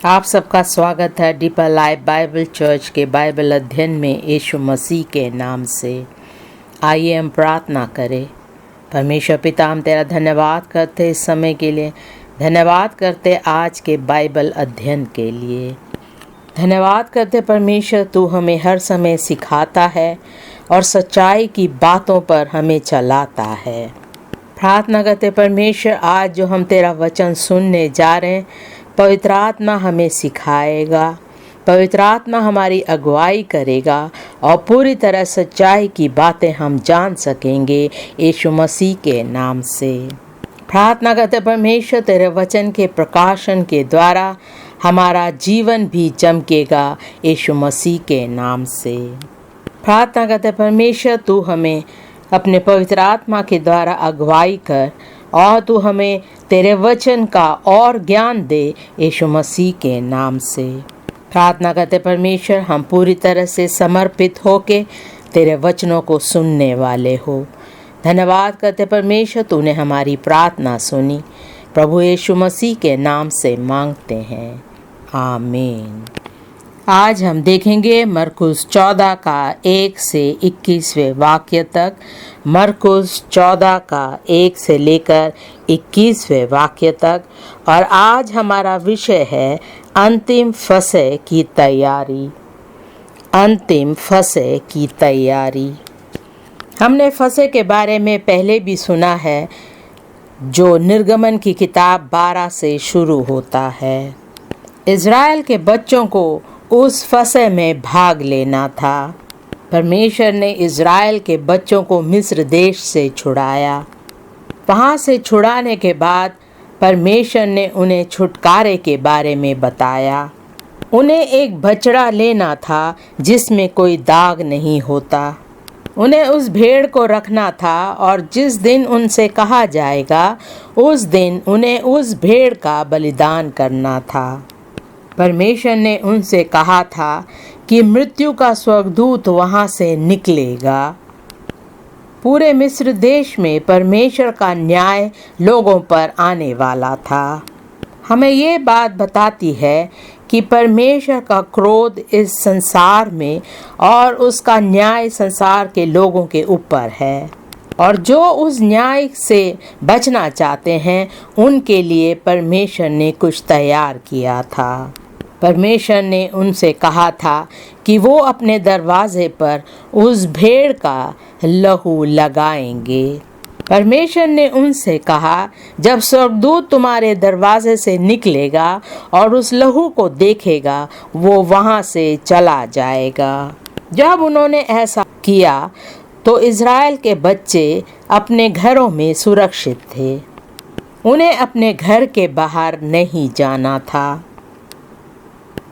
आप सबका स्वागत है डीपर लाइफ बाइबल चर्च के बाइबल अध्ययन में यीशु मसीह के नाम से। आइए हम प्रार्थना करें। परमेश्वर पिता, हम तेरा धन्यवाद करते इस समय के लिए, धन्यवाद करते आज के बाइबल अध्ययन के लिए, धन्यवाद करते परमेश्वर तू हमें हर समय सिखाता है और सच्चाई की बातों पर हमें चलाता है। प्रार्थना करते परमेश्वर आज जो हम तेरा वचन सुनने जा रहे हैं, पवित्र आत्मा हमें सिखाएगा, पवित्र आत्मा हमारी अगुवाई करेगा और पूरी तरह सच्चाई की बातें हम जान सकेंगे यीशु मसीह के नाम से। प्रार्थना करते परमेश्वर तेरे वचन के प्रकाशन के द्वारा हमारा जीवन भी चमकेगा यीशु मसीह के नाम से। प्रार्थना करते परमेश्वर तू हमें अपने पवित्र आत्मा के द्वारा अगुवाई कर और तू हमें तेरे वचन का और ज्ञान दे यीशु मसीह के नाम से। प्रार्थना करते परमेश्वर हम पूरी तरह से समर्पित होके तेरे वचनों को सुनने वाले हो। धन्यवाद करते परमेश्वर तूने हमारी प्रार्थना सुनी। प्रभु यीशु मसीह के नाम से मांगते हैं, आमीन। आज हम देखेंगे मरकुस 14 का 1 से 21वें वाक्य तक। मरकुस 14 का 1 से लेकर 21वें वाक्य तक। और आज हमारा विषय है अंतिम फसह की तैयारी। अंतिम फसह की तैयारी। हमने फसह के बारे में पहले भी सुना है, जो निर्गमन की किताब 12 से शुरू होता है। इज़राइल के बच्चों को उस फसह में भाग लेना था। परमेश्वर ने इज़राइल के बच्चों को मिस्र देश से छुड़ाया। वहाँ से छुड़ाने के बाद परमेश्वर ने उन्हें छुटकारे के बारे में बताया। उन्हें एक बछड़ा लेना था जिसमें कोई दाग नहीं होता। उन्हें उस भेड़ को रखना था और जिस दिन उनसे कहा जाएगा उस दिन उन्हें उस भेड़ का बलिदान करना था। परमेश्वर ने उनसे कहा था कि मृत्यु का स्वर्गदूत वहाँ से निकलेगा। पूरे मिस्र देश में परमेश्वर का न्याय लोगों पर आने वाला था। हमें ये बात बताती है कि परमेश्वर का क्रोध इस संसार में और उसका न्याय संसार के लोगों के ऊपर है, और जो उस न्याय से बचना चाहते हैं उनके लिए परमेश्वर ने कुछ तैयार किया था। परमेश्वर ने उनसे कहा था कि वो अपने दरवाजे पर उस भेड़ का लहू लगाएंगे। परमेश्वर ने उनसे कहा, जब स्वर्गदूत तुम्हारे दरवाजे से निकलेगा और उस लहू को देखेगा वो वहाँ से चला जाएगा। जब उन्होंने ऐसा किया तो इज़राइल के बच्चे अपने घरों में सुरक्षित थे। उन्हें अपने घर के बाहर नहीं जाना था।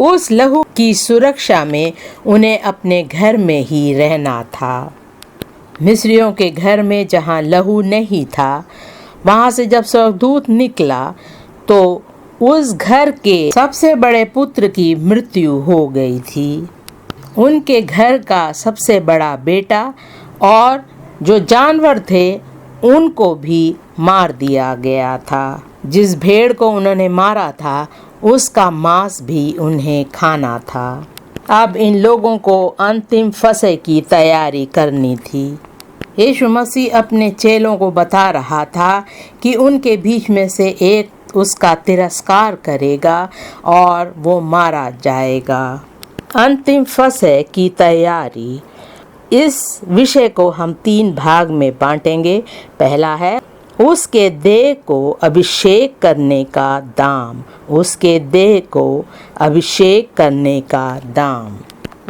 उस लहू की सुरक्षा में उन्हें अपने घर में ही रहना था। मिस्रियों के घर में जहाँ लहू नहीं था, वहाँ से जब स्वर्गदूत निकला तो उस घर के सबसे बड़े पुत्र की मृत्यु हो गई थी। उनके घर का सबसे बड़ा बेटा और जो जानवर थे उनको भी मार दिया गया था। जिस भेड़ को उन्होंने मारा था उसका मांस भी उन्हें खाना था। अब इन लोगों को अंतिम फसह की तैयारी करनी थी। यीशु मसीह अपने चेलों को बता रहा था कि उनके बीच में से एक उसका तिरस्कार करेगा और वो मारा जाएगा। अंतिम फसह की तैयारी, इस विषय को हम 3 भाग में बांटेंगे। पहला है उसके देह को अभिषेक करने का दाम। उसके देह को अभिषेक करने का दाम।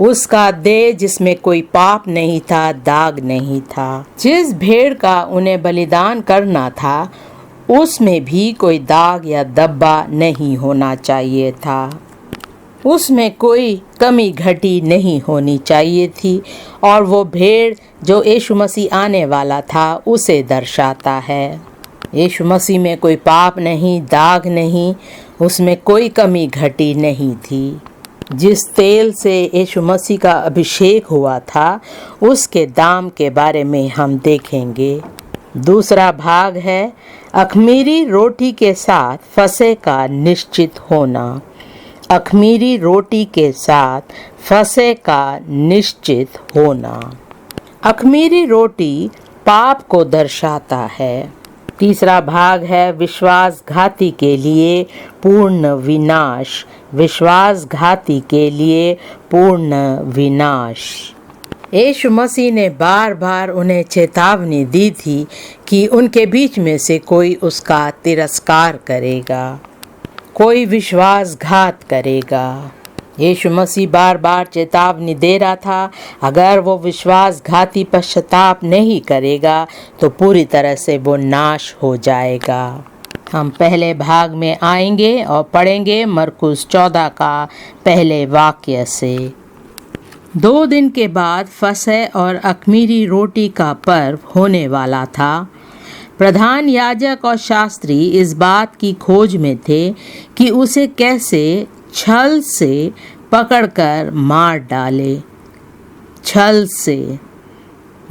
उसका देह जिसमें कोई पाप नहीं था, दाग नहीं था। जिस भेड़ का उन्हें बलिदान करना था उसमें भी कोई दाग या धब्बा नहीं होना चाहिए था। उसमें कोई कमी घटी नहीं होनी चाहिए थी। और वो भेड़ जो यीशु मसीह आने वाला था उसे दर्शाता है। यीशु मसीह में कोई पाप नहीं, दाग नहीं, उसमें कोई कमी घटी नहीं थी। जिस तेल से यीशु मसीह का अभिषेक हुआ था उसके दाम के बारे में हम देखेंगे। दूसरा भाग है अख़मीरी रोटी के साथ फसह का निश्चित होना। अख़मीरी रोटी के साथ फसह का निश्चित होना। अख़मीरी रोटी पाप को दर्शाता है। तीसरा भाग है विश्वासघाती के लिए पूर्ण विनाश। विश्वासघाती के लिए पूर्ण विनाश। यीशु मसीह ने बार बार उन्हें चेतावनी दी थी कि उनके बीच में से कोई उसका तिरस्कार करेगा, कोई विश्वासघात करेगा। यीशु मसीह बार बार चेतावनी दे रहा था, अगर वो विश्वासघाती पश्चाताप नहीं करेगा तो पूरी तरह से वो नाश हो जाएगा। हम पहले भाग में आएंगे और पढ़ेंगे मरकुस 14 का पहले वाक्य से। 2 दिन के बाद फसह और अख़मीरी रोटी का पर्व होने वाला था। प्रधान याजक और शास्त्री इस बात की खोज में थे कि उसे कैसे छल से पकड़कर मार डाले। छल से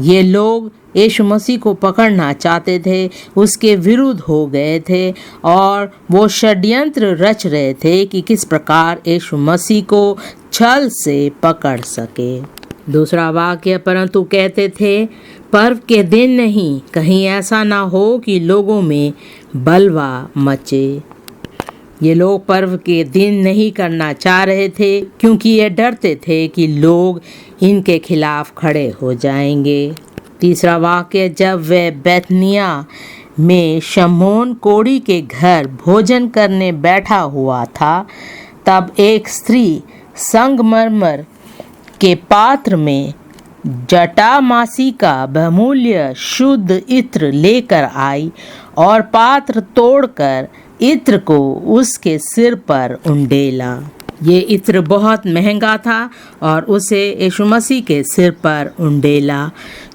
ये लोग यीशु मसीह को पकड़ना चाहते थे, उसके विरुद्ध हो गए थे और वो षड्यंत्र रच रहे थे कि किस प्रकार यीशु मसीह को छल से पकड़ सके। दूसरा वाक्य, परंतु कहते थे पर्व के दिन नहीं, कहीं ऐसा ना हो कि लोगों में बलवा मचे। ये लोग पर्व के दिन नहीं करना चाह रहे थे क्योंकि ये डरते थे कि लोग इनके खिलाफ खड़े हो जाएंगे। तीसरा वाक्य, जब वे बैतनिया में शमौन कोढ़ी के घर भोजन करने बैठा हुआ था, तब एक स्त्री संगमरमर के पात्र में जटामासी का बहुमूल्य शुद्ध इत्र लेकर आई और पात्र तोड़कर इत्र को उसके सिर पर उंडेला। ये इत्र बहुत महंगा था और उसे यीशु मसीह के सिर पर उंडेला।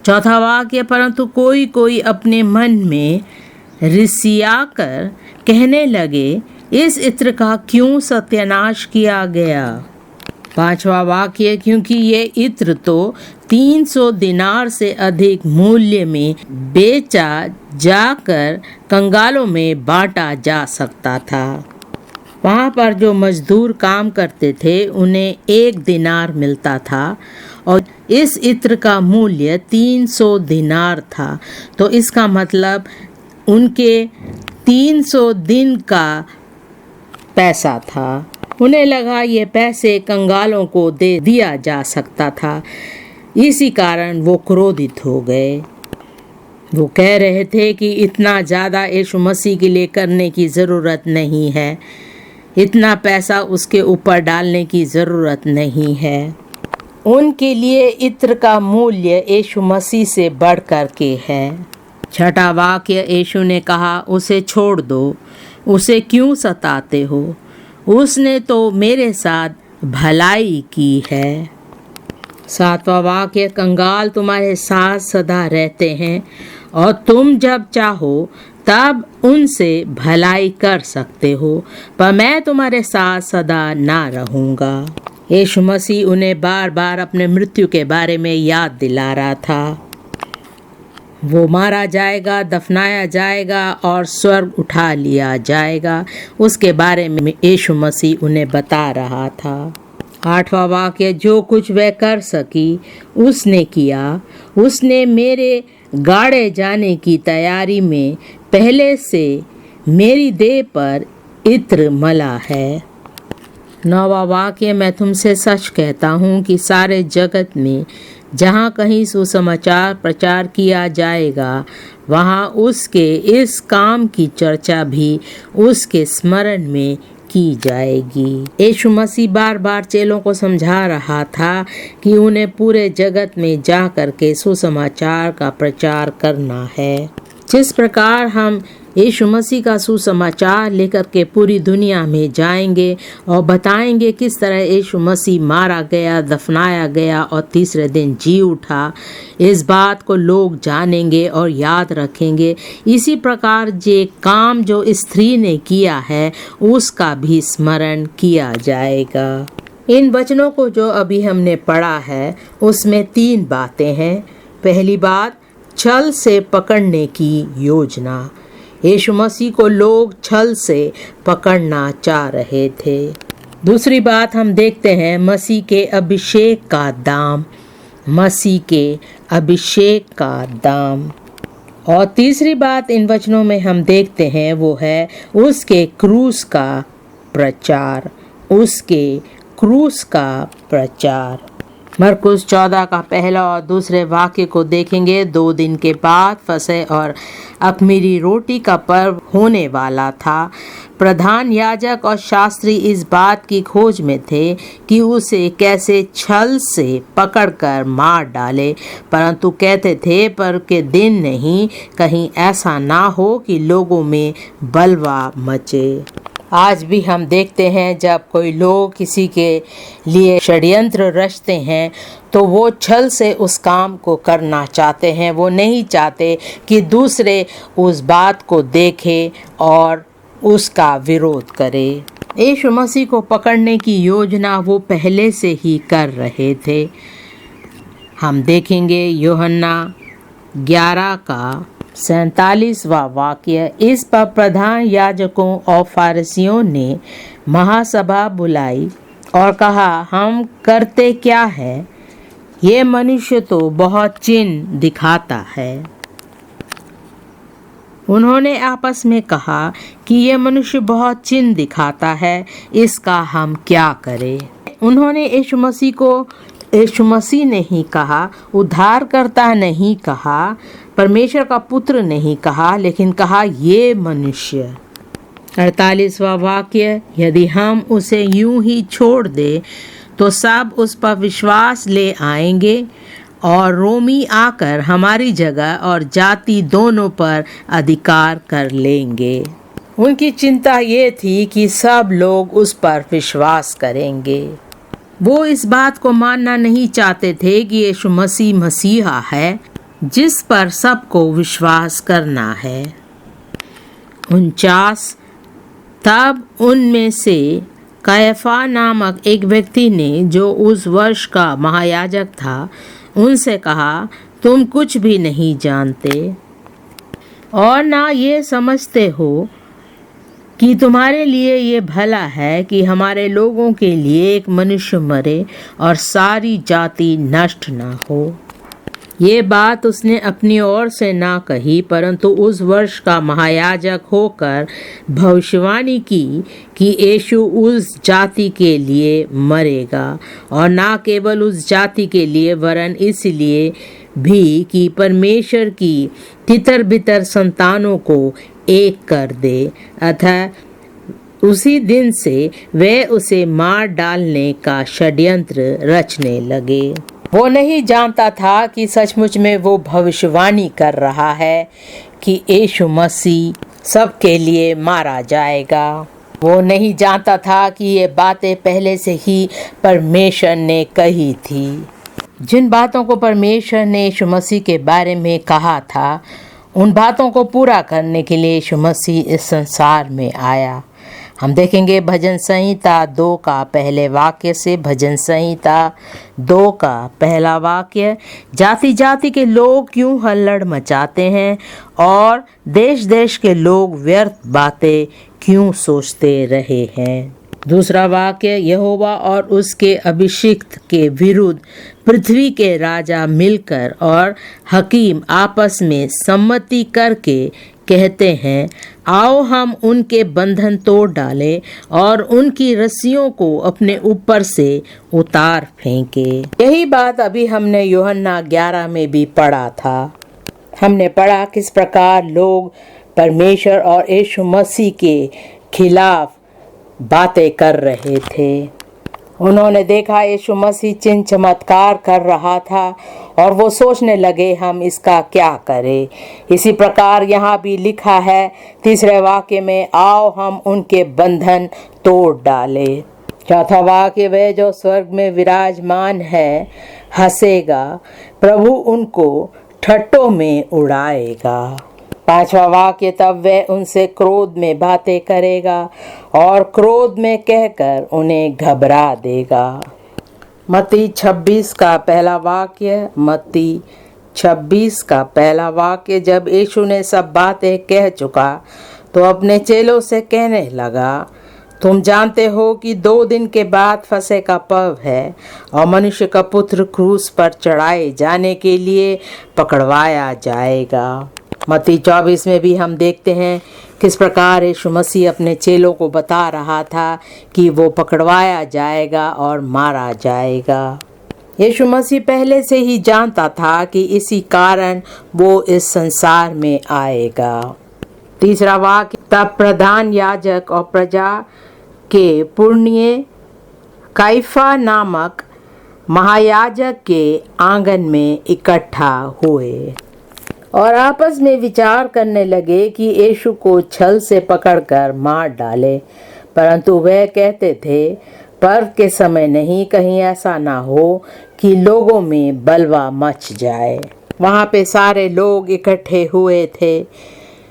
चौथा वाक्य, परंतु कोई कोई अपने मन में रिसियाकर कहने लगे, इस इत्र का क्यों सत्यानाश किया गया। पांचवा वाक्य, क्योंकि ये इत्र तो 300 दिनार से अधिक मूल्य में बेचा जाकर कंगालों में बांटा जा सकता था। वहाँ पर जो मजदूर काम करते थे उन्हें 1 दिनार मिलता था और इस इत्र का मूल्य 300 दिनार था। तो इसका मतलब उनके 300 दिन का पैसा था। उन्हें लगा ये पैसे कंगालों को दे दिया जा सकता था। इसी कारण वो क्रोधित हो गए। वो कह रहे थे कि इतना ज़्यादा यीशु मसीह के लिए करने की ज़रूरत नहीं है, इतना पैसा उसके ऊपर डालने की ज़रूरत नहीं है। उनके लिए इत्र का मूल्य यीशु मसीह से बढ़ कर के है। छठा वाक्य, यीशु ने कहा, उसे छोड़ दो, उसे क्यों सताते हो, उसने तो मेरे साथ भलाई की है। सातवां वाक्य, कंगाल तुम्हारे साथ सदा रहते हैं और तुम जब चाहो तब उनसे भलाई कर सकते हो, पर मैं तुम्हारे साथ सदा ना रहूँगा। यीशु मसीह उन्हें बार बार अपने मृत्यु के बारे में याद दिला रहा था। वो मारा जाएगा, दफनाया जाएगा और स्वर्ग उठा लिया जाएगा, उसके बारे में यीशु मसीह उन्हें बता रहा था। आठवां वाक्य, जो कुछ वह कर सकी उसने किया, उसने मेरे गाड़े जाने की तैयारी में पहले से मेरी देह पर इत्र मला है। नौवां वाक्य, मैं तुमसे सच कहता हूँ कि सारे जगत में जहाँ कहीं सुसमाचार प्रचार किया जाएगा, वहाँ उसके इस काम की चर्चा भी उसके स्मरण में की जाएगी। यीशु मसीह बार बार चेलों को समझा रहा था कि उन्हें पूरे जगत में जा कर के सुसमाचार का प्रचार करना है। जिस प्रकार हम यीशु मसीह का सुसमाचार लेकर के पूरी दुनिया में जाएंगे और बताएंगे किस तरह यीशु मसीह मारा गया, दफनाया गया और तीसरे दिन जी उठा, इस बात को लोग जानेंगे और याद रखेंगे। इसी प्रकार जे काम जो स्त्री ने किया है उसका भी स्मरण किया जाएगा। इन वचनों को जो अभी हमने पढ़ा है उसमें 3 बातें हैं। पहली बात, छल से पकड़ने की योजना। यीशु मसीह को लोग छल से पकड़ना चाह रहे थे। दूसरी बात हम देखते हैं मसीह के अभिषेक का दाम, मसीह के अभिषेक का दाम। और तीसरी बात इन वचनों में हम देखते हैं वो है उसके क्रूस का प्रचार, उसके क्रूस का प्रचार। मरकुस 14 का पहला और दूसरे वाक्य को देखेंगे। 2 दिन के बाद फसह और अख़मीरी रोटी का पर्व होने वाला था। प्रधान याजक और शास्त्री इस बात की खोज में थे कि उसे कैसे छल से पकड़कर मार डाले, परंतु कहते थे पर के दिन नहीं, कहीं ऐसा ना हो कि लोगों में बलवा मचे। आज भी हम देखते हैं जब कोई लोग किसी के लिए षड्यंत्र रचते हैं तो वो छल से उस काम को करना चाहते हैं। वो नहीं चाहते कि दूसरे उस बात को देखें और उसका विरोध करे। यीशु मसीह को पकड़ने की योजना वो पहले से ही कर रहे थे। हम देखेंगे यूहन्ना 11 का 47वां वाक्य। इस पर प्रधान याजकों और फारिसियों ने महासभा बुलाई और कहा, हम करते क्या है? ये मनुष्य तो बहुत चिन्ह दिखाता है। उन्होंने आपस में कहा कि ये मनुष्य बहुत चिन्ह दिखाता है, इसका हम क्या करें? उन्होंने यीशु मसीह को यीशु मसीह नहीं कहा, उद्धारकर्ता नहीं कहा, परमेश्वर का पुत्र नहीं कहा, लेकिन कहा ये मनुष्य। 48वां वाक्य, यदि हम उसे यूं ही छोड़ दे तो सब उस पर विश्वास ले आएंगे और रोमी आकर हमारी जगह और जाति दोनों पर अधिकार कर लेंगे। उनकी चिंता ये थी कि सब लोग उस पर विश्वास करेंगे। वो इस बात को मानना नहीं चाहते थे कि यीशु मसीह मसीहा है जिस पर सबको विश्वास करना है। 49, तब उनमें से कैफा नामक एक व्यक्ति ने, जो उस वर्ष का महायाजक था, उनसे कहा, तुम कुछ भी नहीं जानते और ना ये समझते हो कि तुम्हारे लिए ये भला है कि हमारे लोगों के लिए एक मनुष्य मरे और सारी जाति नष्ट ना हो। ये बात उसने अपनी ओर से ना कही, परंतु उस वर्ष का महायाजक होकर भविष्यवाणी की कि यीशु उस जाति के लिए मरेगा, और ना केवल उस जाति के लिए वरन इसलिए भी कि परमेश्वर की तितर बितर संतानों को एक कर दे। अतः उसी दिन से वे उसे मार डालने का षड्यंत्र रचने लगे। वो नहीं जानता था कि सचमुच में वो भविष्यवाणी कर रहा है कि यीशु मसीह सबके लिए मारा जाएगा। वो नहीं जानता था कि ये बातें पहले से ही परमेश्वर ने कही थी। जिन बातों को परमेश्वर ने यीशु मसीह के बारे में कहा था, उन बातों को पूरा करने के लिए यीशु मसीह इस संसार में आया। हम देखेंगे भजन संहिता 2 का पहले वाक्य से। भजन संहिता 2 का पहला वाक्य, जाति जाति के लोग क्यों हल्लड़ मचाते हैं और देश देश के लोग व्यर्थ बातें क्यों सोचते रहे हैं। दूसरा वाक्य, यहोवा और उसके अभिषिक्त के विरुद्ध पृथ्वी के राजा मिलकर और हकीम आपस में सम्मति करके कहते हैं, आओ हम उनके बंधन तोड़ डालें और उनकी रस्सियों को अपने ऊपर से उतार फेंके। यही बात अभी हमने यूहन्ना 11 में भी पढ़ा था। हमने पढ़ा किस प्रकार लोग परमेश्वर और यीशु मसीह के खिलाफ बातें कर रहे थे। उन्होंने देखा यीशु मसीह चिन्ह चमत्कार कर रहा था और वो सोचने लगे हम इसका क्या करें। इसी प्रकार यहाँ भी लिखा है 3रे वाक्य में, आओ हम उनके बंधन तोड़ डालें। 4था वाक्य, वे जो स्वर्ग में विराजमान है हंसेगा, प्रभु उनको ठट्ठों में उड़ाएगा। 5वां वाक्य, तब वह उनसे क्रोध में बातें करेगा और क्रोध में कहकर उन्हें घबरा देगा। मत्ती 26 का पहला वाक्य। मत्ती 26 का पहला वाक्य, जब यीशु ने सब बातें कह चुका तो अपने चेलों से कहने लगा, तुम जानते हो कि 2 दिन के बाद फसह का पर्व है और मनुष्य का पुत्र क्रूस पर चढ़ाए जाने के लिए पकड़वाया जाएगा। मत्ती 24 में भी हम देखते हैं किस प्रकार यीशु मसीह अपने चेलों को बता रहा था कि वो पकड़वाया जाएगा और मारा जाएगा। यीशु मसीह पहले से ही जानता था कि इसी कारण वो इस संसार में आएगा। तीसरा वाक्य, तब प्रधान याजक और प्रजा के पुण्य काइफा नामक महायाजक के आंगन में इकट्ठा हुए और आपस में विचार करने लगे कि यीशु को छल से पकड़कर मार डाले, परंतु वह कहते थे, पर्व के समय नहीं, कहीं ऐसा ना हो कि लोगों में बलवा मच जाए। वहाँ पे सारे लोग इकट्ठे हुए थे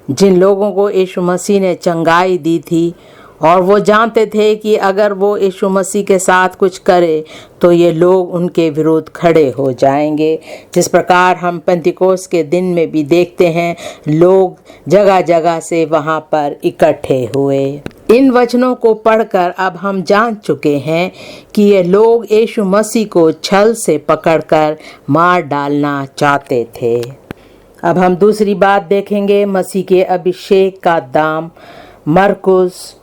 जिन लोगों को यीशु मसीह ने चंगाई दी थी, और वो जानते थे कि अगर वो यीशु मसीह के साथ कुछ करे तो ये लोग उनके विरुद्ध खड़े हो जाएंगे। जिस प्रकार हम पेंतिकोस्त के दिन में भी देखते हैं, लोग जगह जगह से वहाँ पर इकट्ठे हुए। इन वचनों को पढ़कर अब हम जान चुके हैं कि ये लोग यीशु मसीह को छल से पकड़कर मार डालना चाहते थे। अब हम दूसरी बात देखेंगे, मसीह के अभिषेक का दाम। मरकुस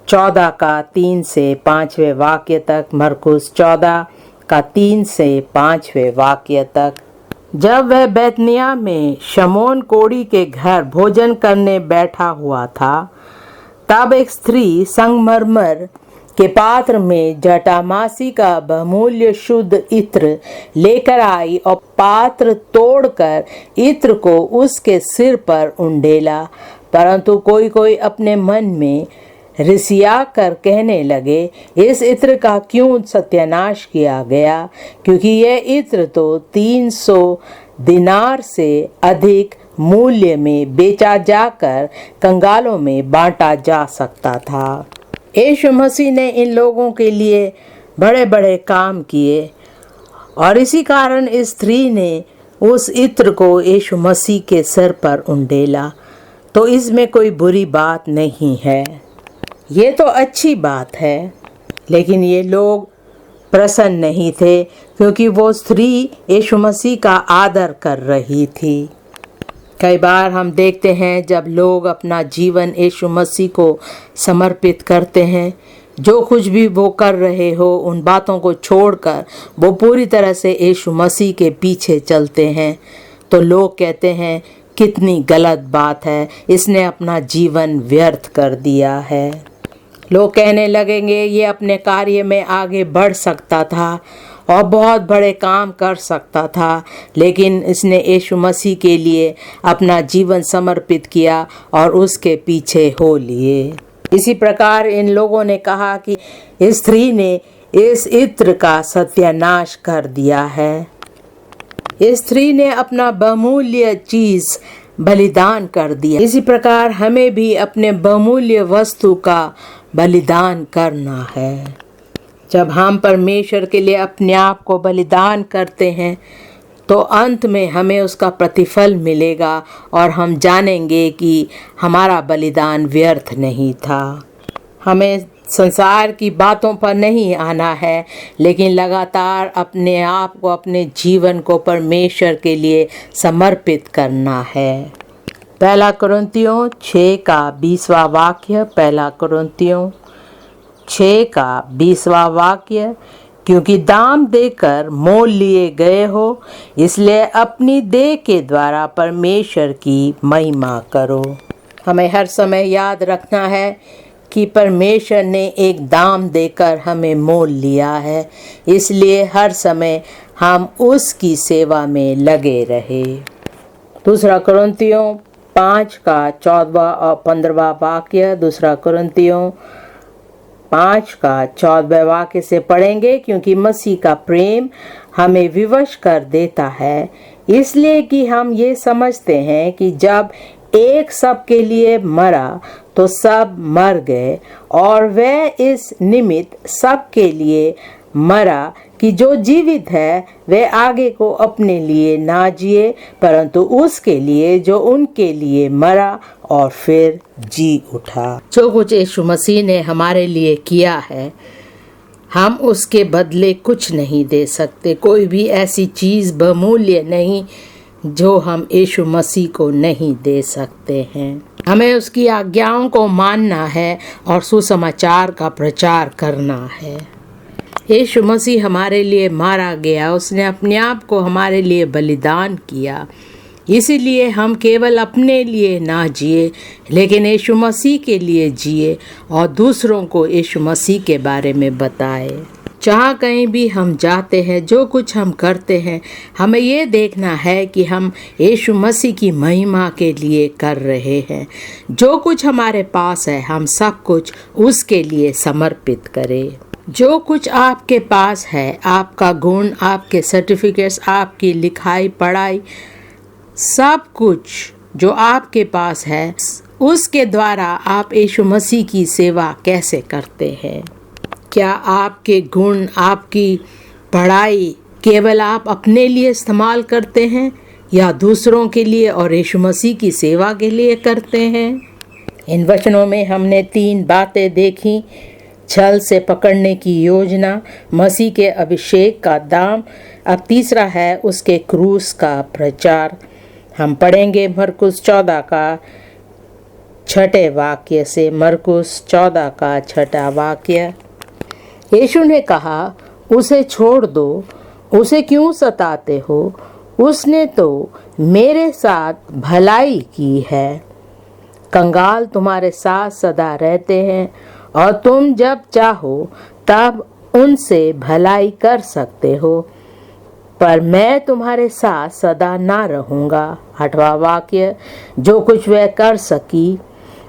14 का 3 से 5वें वाक्य तक। मरकुस 14 का 3 से 5वें वाक्य तक। जब वह बैतनिया में शमौन कोढ़ी के घर भोजन करने बैठा हुआ था, तब एक स्त्री संगमरमर के पात्र में जटामासी का बहुमूल्य शुद्ध इत्र लेकर आई और पात्र तोड़कर इत्र को उसके सिर पर उंडेला। परंतु कोई कोई अपने मन में रिसिया कर कहने लगे, इस इत्र का क्यों सत्यानाश किया गया, क्योंकि यह इत्र तो 300 दिनार से अधिक मूल्य में बेचा जाकर कंगालों में बांटा जा सकता था। यीशु मसीह ने इन लोगों के लिए बड़े बड़े काम किए और इसी कारण इस स्त्री ने उस इत्र को यीशु मसीह के सिर पर उंडेला। तो इसमें कोई बुरी बात नहीं है, ये तो अच्छी बात है। लेकिन ये लोग प्रसन्न नहीं थे क्योंकि वो स्त्री यीशु मसीह का आदर कर रही थी। कई बार हम देखते हैं जब लोग अपना जीवन यीशु मसीह को समर्पित करते हैं, जो कुछ भी वो कर रहे हो उन बातों को छोड़कर वो पूरी तरह से यीशु मसीह के पीछे चलते हैं, तो लोग कहते हैं कितनी गलत बात है, इसने अपना जीवन व्यर्थ कर दिया है। लोग कहने लगेंगे ये अपने कार्य में आगे बढ़ सकता था और बहुत बड़े काम कर सकता था, लेकिन इसने यीशु मसीह के लिए अपना जीवन समर्पित किया और उसके पीछे हो लिए। इसी प्रकार इन लोगों ने कहा कि इस स्त्री ने इस इत्र का सत्यानाश कर दिया है। इस स्त्री ने अपना बहुमूल्य चीज बलिदान कर दिया। इसी प्रकार हमें भी अपने बहुमूल्य वस्तु का बलिदान करना है। जब हम परमेश्वर के लिए अपने आप को बलिदान करते हैं तो अंत में हमें उसका प्रतिफल मिलेगा और हम जानेंगे कि हमारा बलिदान व्यर्थ नहीं था। हमें संसार की बातों पर नहीं आना है, लेकिन लगातार अपने आप को, अपने जीवन को परमेश्वर के लिए समर्पित करना है। पहला कुरिन्थियों 6 का 20वां वाक्य। पहला कुरिन्थियों 6 का 20वां वाक्य। क्योंकि दाम देकर मोल लिए गए हो, इसलिए अपनी देह के द्वारा परमेश्वर की महिमा करो। हमें हर समय याद रखना है कि परमेश्वर ने एक दाम देकर हमें मोल लिया है, इसलिए हर समय हम उसकी सेवा में लगे रहे। दूसरा कुरिन्थियों 5 का 14वां और 15वां वाक्य। दूसरा कुरिन्थियों 5 का 14वें वाक्य से पढ़ेंगे। क्योंकि मसीह का प्रेम हमें विवश कर देता है, इसलिए कि हम ये समझते हैं कि जब एक सब के लिए मरा तो सब मर गए, और वह इस निमित्त सब के लिए मरा कि जो जीवित है वह आगे को अपने लिए ना जिए, परंतु उसके लिए जो उनके लिए मरा और फिर जी उठा। जो कुछ यीशु मसीह ने हमारे लिए किया है, हम उसके बदले कुछ नहीं दे सकते। कोई भी ऐसी चीज़ बहुमूल्य नहीं जो हम यीशु मसीह को नहीं दे सकते हैं। हमें उसकी आज्ञाओं को मानना है और सुसमाचार का प्रचार करना है। यीशु मसीह हमारे लिए मारा गया, उसने अपने आप को हमारे लिए बलिदान किया। इसीलिए हम केवल अपने लिए ना जिए, लेकिन यीशु मसीह के लिए जिए और दूसरों को यीशु मसीह के बारे में बताए। जहाँ कहीं भी हम जाते हैं, जो कुछ हम करते हैं, हमें ये देखना है कि हम यीशु मसीह की महिमा के लिए कर रहे हैं। जो कुछ हमारे पास है, हम सब कुछ उसके लिए समर्पित करें। जो कुछ आपके पास है, आपका गुण, आपके सर्टिफिकेट्स, आपकी लिखाई पढ़ाई, सब कुछ जो आपके पास है, उसके द्वारा आप यीशु मसीह की सेवा कैसे करते हैं? क्या आपके गुण, आपकी पढ़ाई केवल आप अपने लिए इस्तेमाल करते हैं या दूसरों के लिए और यीशु मसीह की सेवा के लिए करते हैं? इन वचनों में हमने 3 बातें देखी। छल से पकड़ने की योजना, मसीह के अभिषेक का दाम, अब तीसरा है उसके क्रूस का प्रचार। हम पढ़ेंगे मरकुस 14 का 6 वाक्य से। मरकुस 14 का 6 वाक्य। यीशु ने कहा, उसे छोड़ दो, उसे क्यों सताते हो? उसने तो मेरे साथ भलाई की है। कंगाल तुम्हारे साथ सदा रहते हैं और तुम जब चाहो तब उनसे भलाई कर सकते हो, पर मैं तुम्हारे साथ सदा ना रहूँगा। 8वां वाक्य। जो कुछ वह कर सकी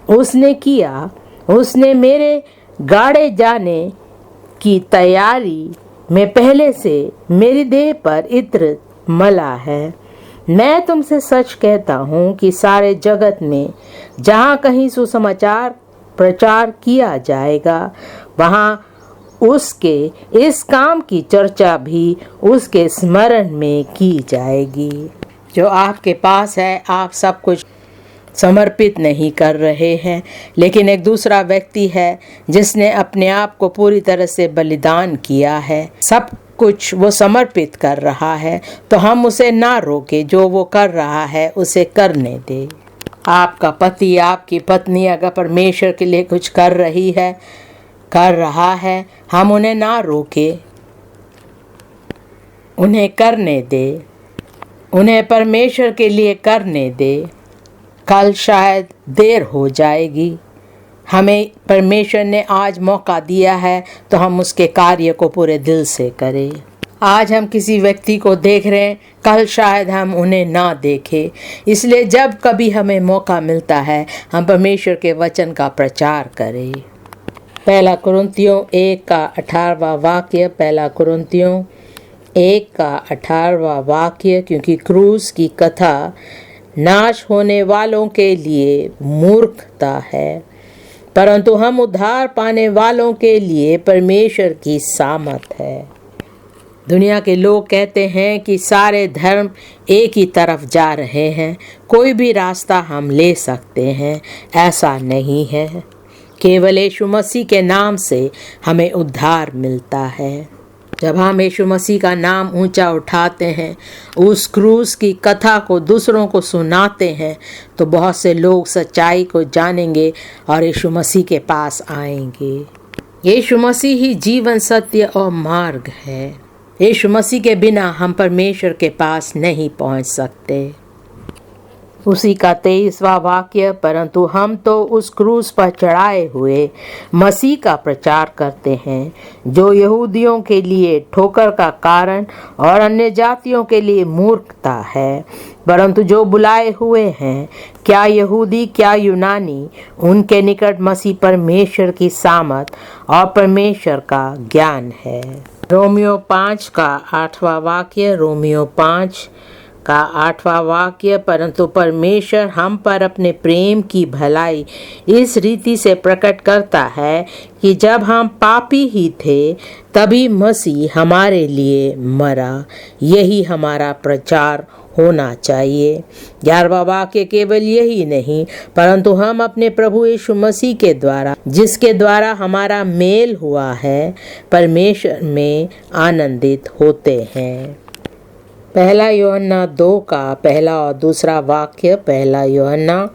उसने किया। उसने मेरे गाड़े जाने की तैयारी में पहले से मेरी देह पर इत्र मला है। मैं तुमसे सच कहता हूँ कि सारे जगत में जहाँ कहीं सुसमाचार प्रचार किया जाएगा, वहाँ उसके इस काम की चर्चा भी उसके स्मरण में की जाएगी। जो आपके पास है, आप सब कुछ समर्पित नहीं कर रहे हैं, लेकिन एक दूसरा व्यक्ति है जिसने अपने आप को पूरी तरह से बलिदान किया है, सब कुछ वो समर्पित कर रहा है, तो हम उसे ना रोके। जो वो कर रहा है उसे करने दे। आपका पति, आपकी पत्नी अगर परमेश्वर के लिए कुछ कर रहा है, हम उन्हें ना रोके, उन्हें करने दे, उन्हें परमेश्वर के लिए करने दे। कल शायद देर हो जाएगी। हमें परमेश्वर ने आज मौका दिया है तो हम उसके कार्य को पूरे दिल से करें। आज हम किसी व्यक्ति को देख रहे हैं, कल शायद हम उन्हें ना देखें। इसलिए जब कभी हमें मौका मिलता है, हम परमेश्वर के वचन का प्रचार करें। 1 कुरिन्थियों 1 का 18वां वाक्य। 1 कुरिन्थियों 1 का 18वां वाक्य। क्योंकि क्रूस की कथा नाश होने वालों के लिए मूर्खता है, परंतु हम उद्धार पाने वालों के लिए परमेश्वर की सामर्थ है। दुनिया के लोग कहते हैं कि सारे धर्म एक ही तरफ जा रहे हैं, कोई भी रास्ता हम ले सकते हैं। ऐसा नहीं है। केवल यीशु मसीह के नाम से हमें उद्धार मिलता है। जब हम यीशु मसीह का नाम ऊंचा उठाते हैं, उस क्रूस की कथा को दूसरों को सुनाते हैं, तो बहुत से लोग सच्चाई को जानेंगे और यीशु मसीह के पास आएंगे। यीशु मसीह ही जीवन, सत्य और मार्ग है। यीशु मसीह के बिना हम परमेश्वर के पास नहीं पहुंच सकते। उसी का 23वां वाक्य। परंतु हम तो उस क्रूस पर चढ़ाए हुए मसीह का प्रचार करते हैं, जो यहूदियों के लिए ठोकर का कारण और अन्य जातियों के लिए मूर्खता है, परंतु जो बुलाए हुए हैं, क्या यहूदी क्या यूनानी, उनके निकट मसीह परमेश्वर की सामर्थ और परमेश्वर का ज्ञान है। रोमियो 5 का 8वां वाक्य। रोमियो 5 का 8वां वाक्य, परंतु परमेश्वर हम पर अपने प्रेम की भलाई इस रीति से प्रकट करता है कि जब हम पापी ही थे तभी मसीह हमारे लिए मरा। यही हमारा प्रचार होना चाहिए। 11वां वाक्य केवल यही नहीं, परंतु हम अपने प्रभु यीशु मसीह के द्वारा, जिसके द्वारा हमारा मेल हुआ है, परमेश्वर में आनंदित होते हैं। 1 यूहन्ना 2 का पहला और दूसरा वाक्य। 1 यूहन्ना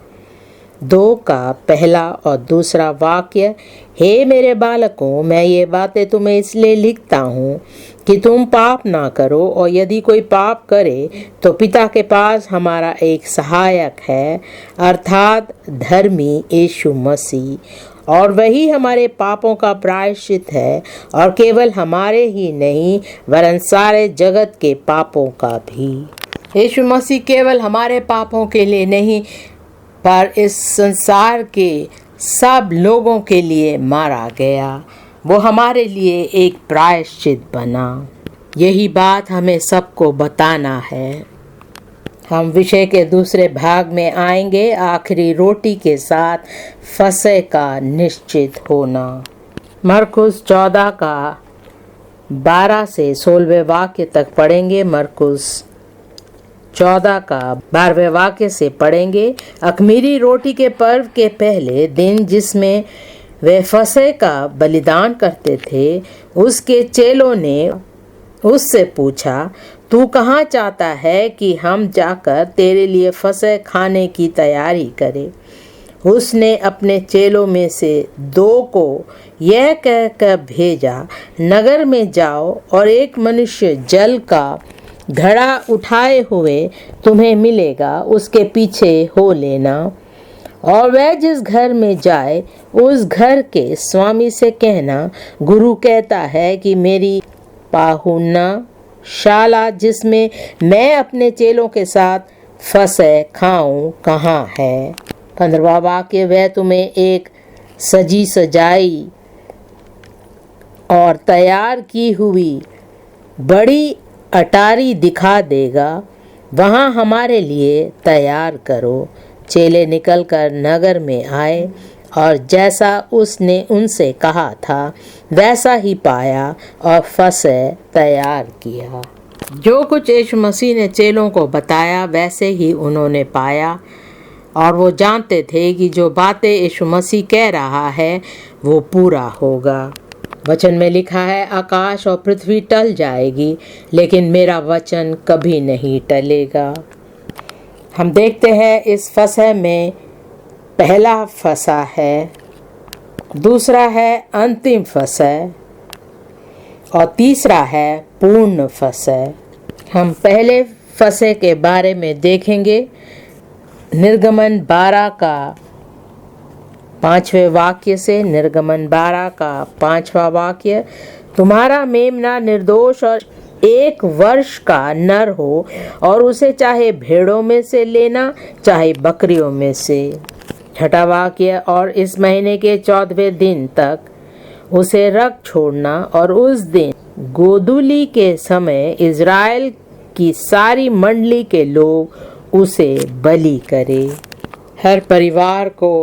2 का पहला और दूसरा वाक्य। हे मेरे बालकों, मैं ये बातें तुम्हें इसलिए लिखता हूँ कि तुम पाप ना करो, और यदि कोई पाप करे तो पिता के पास हमारा एक सहायक है, अर्थात धर्मी यीशु मसीह, और वही हमारे पापों का प्रायश्चित है, और केवल हमारे ही नहीं वरन सारे जगत के पापों का भी। यीशु मसीह केवल हमारे पापों के लिए नहीं, पर इस संसार के सब लोगों के लिए मारा गया। वो हमारे लिए एक प्रायश्चित बना। यही बात हमें सबको बताना है। हम विषय के दूसरे भाग में आएंगे, आखिरी रोटी के साथ फसह का निश्चित होना। मरकुस 14 का 12 से 16वें वाक्य तक पढ़ेंगे। मरकुस 14 का 12वें वाक्य से पढ़ेंगे। अख़मीरी रोटी के पर्व के पहले दिन, जिसमें वे फसह का बलिदान करते थे, उसके चेलों ने उससे पूछा, तू कहाँ चाहता है कि हम जाकर तेरे लिए फसह खाने की तैयारी करें? उसने अपने चेलों में से 2 को यह कहकर भेजा, नगर में जाओ और एक मनुष्य जल का घड़ा उठाए हुए तुम्हें मिलेगा, उसके पीछे हो लेना, और वह जिस घर में जाए उस घर के स्वामी से कहना, गुरु कहता है कि मेरी पाहुना शाला जिसमें मैं अपने चेलों के साथ फसह खाऊं कहाँ है? 15वां वाक्य, वह तुम्हें एक सजी सजाई और तैयार की हुई बड़ी अटारी दिखा देगा, वहाँ हमारे लिए तैयार करो। चेले निकलकर नगर में आए और जैसा उसने उनसे कहा था वैसा ही पाया और फसह तैयार किया। जो कुछ यीशु मसीह ने चेलों को बताया वैसे ही उन्होंने पाया, और वो जानते थे कि जो बातें यीशु मसीह कह रहा है वो पूरा होगा। वचन में लिखा है, आकाश और पृथ्वी टल जाएगी लेकिन मेरा वचन कभी नहीं टलेगा। हम देखते हैं इस फसह में पहला फसह है, दूसरा है अंतिम फसह, और तीसरा है पूर्ण फसह। हम पहले फसह के बारे में देखेंगे। निर्गमन 12 का 5वें वाक्य से। निर्गमन 12 का 5वां वाक्य, तुम्हारा मेमना निर्दोष और 1 वर्ष का नर हो, और उसे चाहे भेड़ों में से लेना चाहे बकरियों में से। 6वां वाक्य, और इस महीने के 14वें दिन तक उसे रख छोड़ना, और उस दिन गोधूली के समय इज़राइल की सारी मंडली के लोग उसे बलि करे। हर परिवार को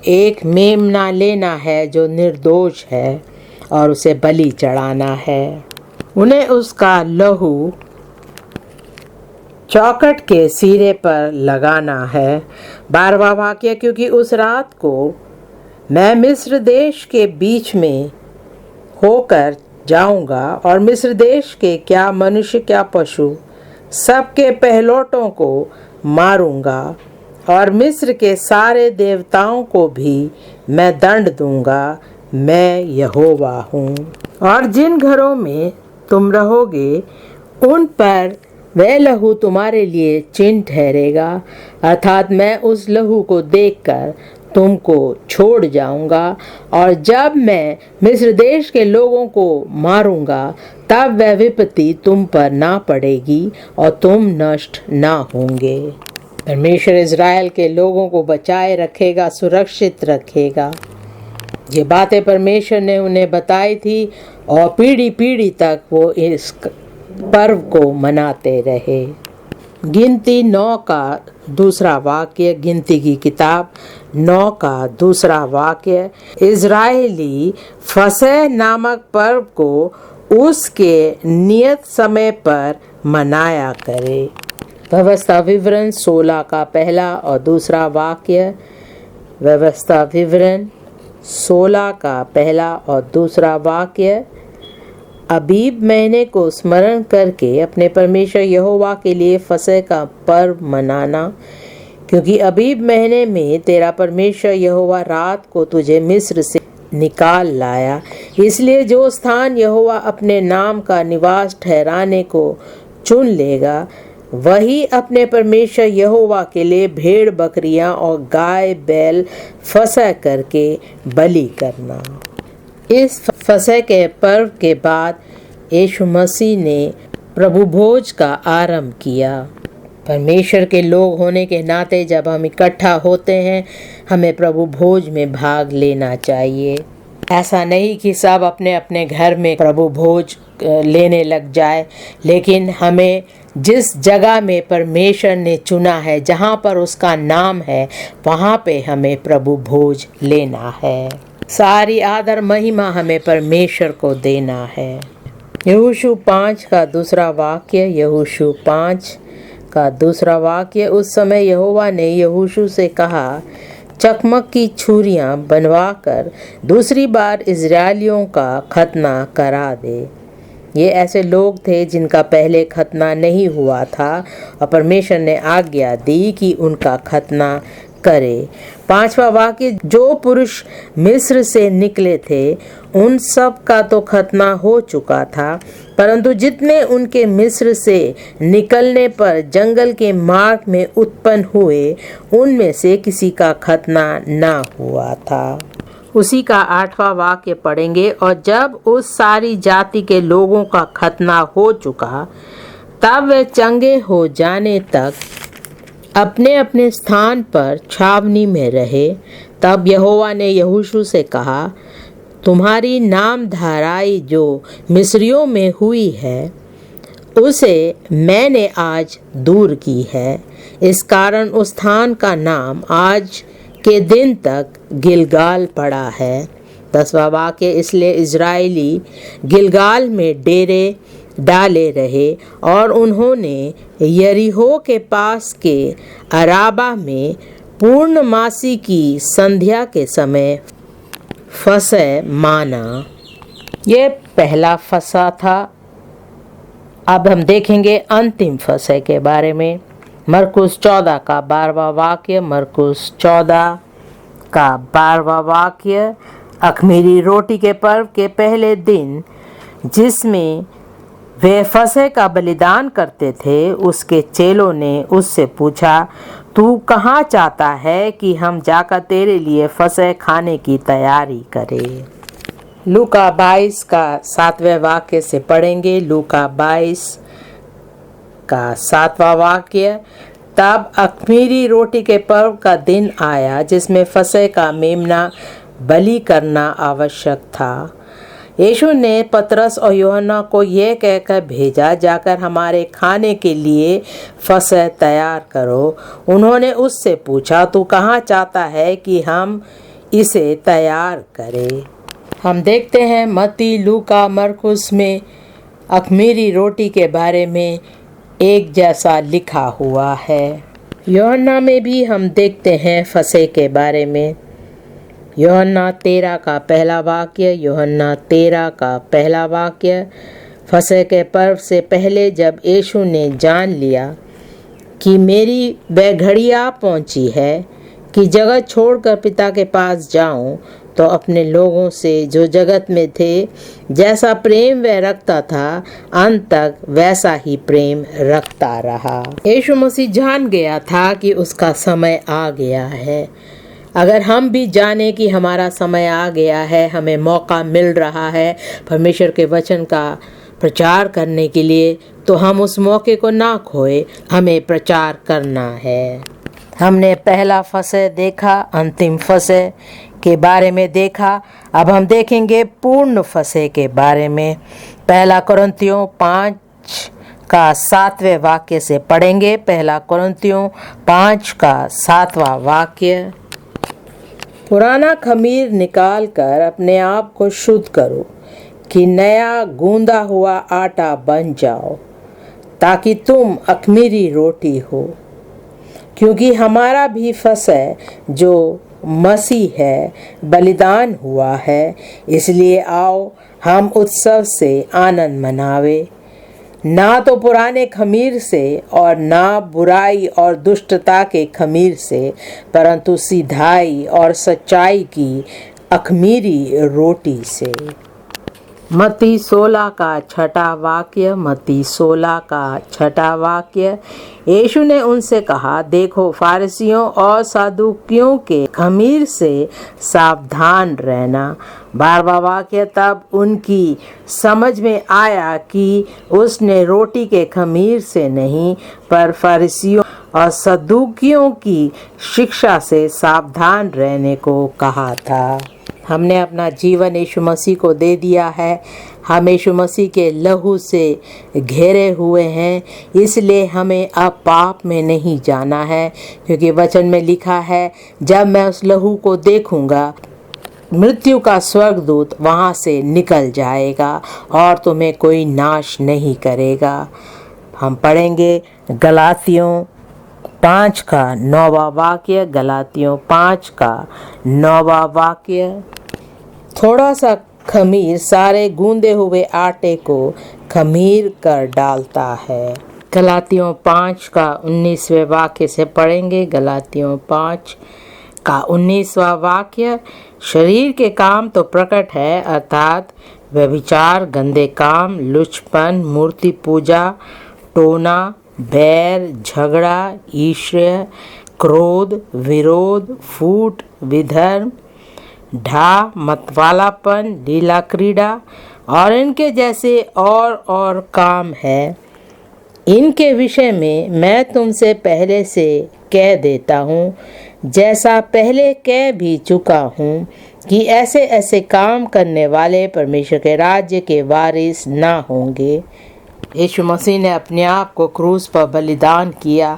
एक मेमना लेना है जो निर्दोष है और उसे बलि चढ़ाना है। उन्हें उसका लहू चौखट के सिरे पर लगाना है। 12वां वाक्य, क्योंकि उस रात को मैं मिस्र देश के बीच में होकर जाऊंगा, और मिस्र देश के क्या मनुष्य क्या पशु सबके पहलौठों को मारूंगा, और मिस्र के सारे देवताओं को भी मैं दंड दूंगा। मैं यहोवा हूँ। और जिन घरों में तुम रहोगे उन पर वह लहू तुम्हारे लिए चिन्ह ठहरेगा, अर्थात मैं उस लहू को देखकर तुमको छोड़ जाऊंगा, और जब मैं मिस्र देश के लोगों को मारूंगा तब वह विपत्ति तुम पर ना पड़ेगी और तुम नष्ट ना होंगे। परमेश्वर इज़राइल के लोगों को बचाए रखेगा, सुरक्षित रखेगा। ये बातें परमेश्वर ने उन्हें बताई थी, और पीढ़ी पीढ़ी तक वो इस पर्व को मनाते रहे। गिनती 9 का दूसरा वाक्य, गिनती की किताब 9 का दूसरा वाक्य। इज़राइली फसह नामक पर्व को उसके नियत समय पर मनाया करे। व्यवस्था विवरण 16 का पहला और दूसरा वाक्य। व्यवस्था विवरण 16 का पहला और दूसरा वाक्य। अबीब महीने को स्मरण करके अपने परमेश्वर यहोवा के लिए फसह का पर्व मनाना, क्योंकि अबीब महीने में तेरा परमेश्वर यहोवा रात को तुझे मिस्र से निकाल लाया। इसलिए जो स्थान यहोवा अपने नाम का निवास ठहराने को चुन लेगा, वही अपने परमेश्वर यहोवा के लिए भेड़ बकरियां और गाय बैल फसह करके बलि करना। इस फसह के पर्व के बाद यीशु मसीह ने प्रभु भोज का आरंभ किया। परमेश्वर के लोग होने के नाते जब हम इकट्ठा होते हैं, हमें प्रभु भोज में भाग लेना चाहिए। ऐसा नहीं कि सब अपने अपने घर में प्रभु भोज लेने लग जाए, लेकिन हमें जिस जगह में परमेश्वर ने चुना है, जहाँ पर उसका नाम है, वहाँ पे हमें प्रभु भोज लेना है। सारी आदर महिमा हमें परमेश्वर को देना है। यहोशू 5 का दूसरा वाक्य। यहोशू 5 का दूसरा वाक्य। उस समय यहोवा ने यहोशू से कहा, चकमक की छुरियां बनवाकर दूसरी बार इज़राइलियों का खतना करा दे। ये ऐसे लोग थे जिनका पहले खतना नहीं हुआ था और परमेश्वर ने आज्ञा दी कि उनका खतना करे। 5वां वाक्य, जो पुरुष मिस्र से निकले थे उन सब का तो खतना हो चुका था, परंतु जितने उनके मिस्र से निकलने पर जंगल के मार्ग में उत्पन्न हुए, उनमें से किसी का खतना न हुआ था। उसी का 8वां वाक्य पढ़ेंगे। और जब उस सारी जाति के लोगों का खतना हो चुका, तब वे चंगे हो जाने तक अपने अपने स्थान पर छावनी में रहे। तब यहोवा ने यहोशू से कहा, तुम्हारी नामधराई जो मिस्रियों में हुई है, उसे मैंने आज दूर की है। इस कारण उस स्थान का नाम आज के दिन तक गिलगाल पड़ा है। 10वां वाक्य, इसलिए इज़राइली गिलगाल में डेरे डाले रहे और उन्होंने यरीहो के पास के अराबा में पूर्णमासी की संध्या के समय फसह माना। ये पहला फसह था। अब हम देखेंगे अंतिम फसह के बारे में। मरकुस 14 का 12वां वाक्य। मरकुस 14 का 12वां वाक्य। अख़मीरी रोटी के पर्व के पहले दिन, जिसमें वे फसह का बलिदान करते थे, उसके चेलों ने उससे पूछा, तू कहाँ चाहता है कि हम जाकर तेरे लिए फसह खाने की तैयारी करें? लूका 22 का 7वें वाक्य से पढ़ेंगे। लूका 22 का 7वां वाक्य। तब अख़मीरी रोटी के पर्व का दिन आया, जिसमें फसह का मेमना बलि करना आवश्यक था। यीशु ने पतरस और यूहन्ना को यह कहकर भेजा, जाकर हमारे खाने के लिए फसह तैयार करो। उन्होंने उससे पूछा, तू कहाँ चाहता है कि हम इसे तैयार करें? हम देखते हैं मत्ती, लूका, मरकुस में अख़मीरी रोटी के बारे में एक जैसा लिखा हुआ है। यूहन्ना में भी हम देखते हैं फसह के बारे में। यूहन्ना 13 का पहला वाक्य। यूहन्ना 13 का पहला वाक्य। फसह के पर्व से पहले जब यीशु ने जान लिया कि मेरी वह घड़ी आ पहुंची है कि जगत छोड़कर पिता के पास जाऊं, तो अपने लोगों से जो जगत में थे जैसा प्रेम वह रखता था, अंत तक वैसा ही प्रेम रखता रहा। यीशु मसीह जान गया था कि उसका समय आ गया है। अगर हम भी जाने कि हमारा समय आ गया है, हमें मौका मिल रहा है परमेश्वर के वचन का प्रचार करने के लिए, तो हम उस मौके को ना खोए, हमें प्रचार करना है। हमने पहला फसह देखा, अंतिम फसह के बारे में देखा। अब हम देखेंगे पूर्ण फसह के बारे में। पहला कुरिन्थियों 5 का 7वें वाक्य से पढ़ेंगे। पहला कुरिन्थियों 5 का 7वां वाक्य। पुराना खमीर निकालकर अपने आप को शुद्ध करो कि नया गूंदा हुआ आटा बन जाओ, ताकि तुम अख़मीरी रोटी हो। क्योंकि हमारा भी फसह जो मसीह है बलिदान हुआ है, इसलिए आओ हम उत्सव से आनंद मनावे, ना तो पुराने खमीर से और ना बुराई और दुष्टता के खमीर से, परंतु सीधाई और सच्चाई की अख़मीरी रोटी से। मत्ती 16 का 6वां वाक्य। मत्ती 16 का 6वां वाक्य। यीशु ने उनसे कहा, देखो फारिसियों और सदूकियों के खमीर से सावधान रहना। 12वां वाक्य। तब उनकी समझ में आया कि उसने रोटी के खमीर से नहीं, पर फरीसियों और सदूकियों की शिक्षा से सावधान रहने को कहा था। हमने अपना जीवन यीशु मसीह को दे दिया है। हम यीशु मसीह के लहू से घेरे हुए हैं, इसलिए हमें अब पाप में नहीं जाना है, क्योंकि वचन में लिखा है, जब मैं उस लहू को देखूंगा, मृत्यु का स्वर्गदूत वहां से निकल जाएगा और तुम्हें कोई नाश नहीं करेगा। हम पढ़ेंगे गलातियों 5 का 9वां वाक्य। गलातियों 5 का 9वां वाक्य। थोड़ा सा खमीर सारे गूंदे हुए आटे को खमीर कर डालता है। गलातियों 5 का 19वें वाक्य से पढ़ेंगे। गलातियों 5 का 19वां वाक्य। शरीर के काम तो प्रकट है, अर्थात व्यभिचार, गंदे काम, लुचपन, मूर्ति पूजा, टोना, बैर, झगड़ा, ईर्ष्या, क्रोध, विरोध, फूट, विधर्म, ढा, मतवालापन, लीला क्रीड़ा और इनके जैसे और काम है। इनके विषय में मैं तुमसे पहले से कह देता हूँ, जैसा पहले कह भी चुका हूँ, कि ऐसे ऐसे काम करने वाले परमेश्वर के राज्य के वारिस ना होंगे। यीशु मसीह ने अपने आप को क्रूस पर बलिदान किया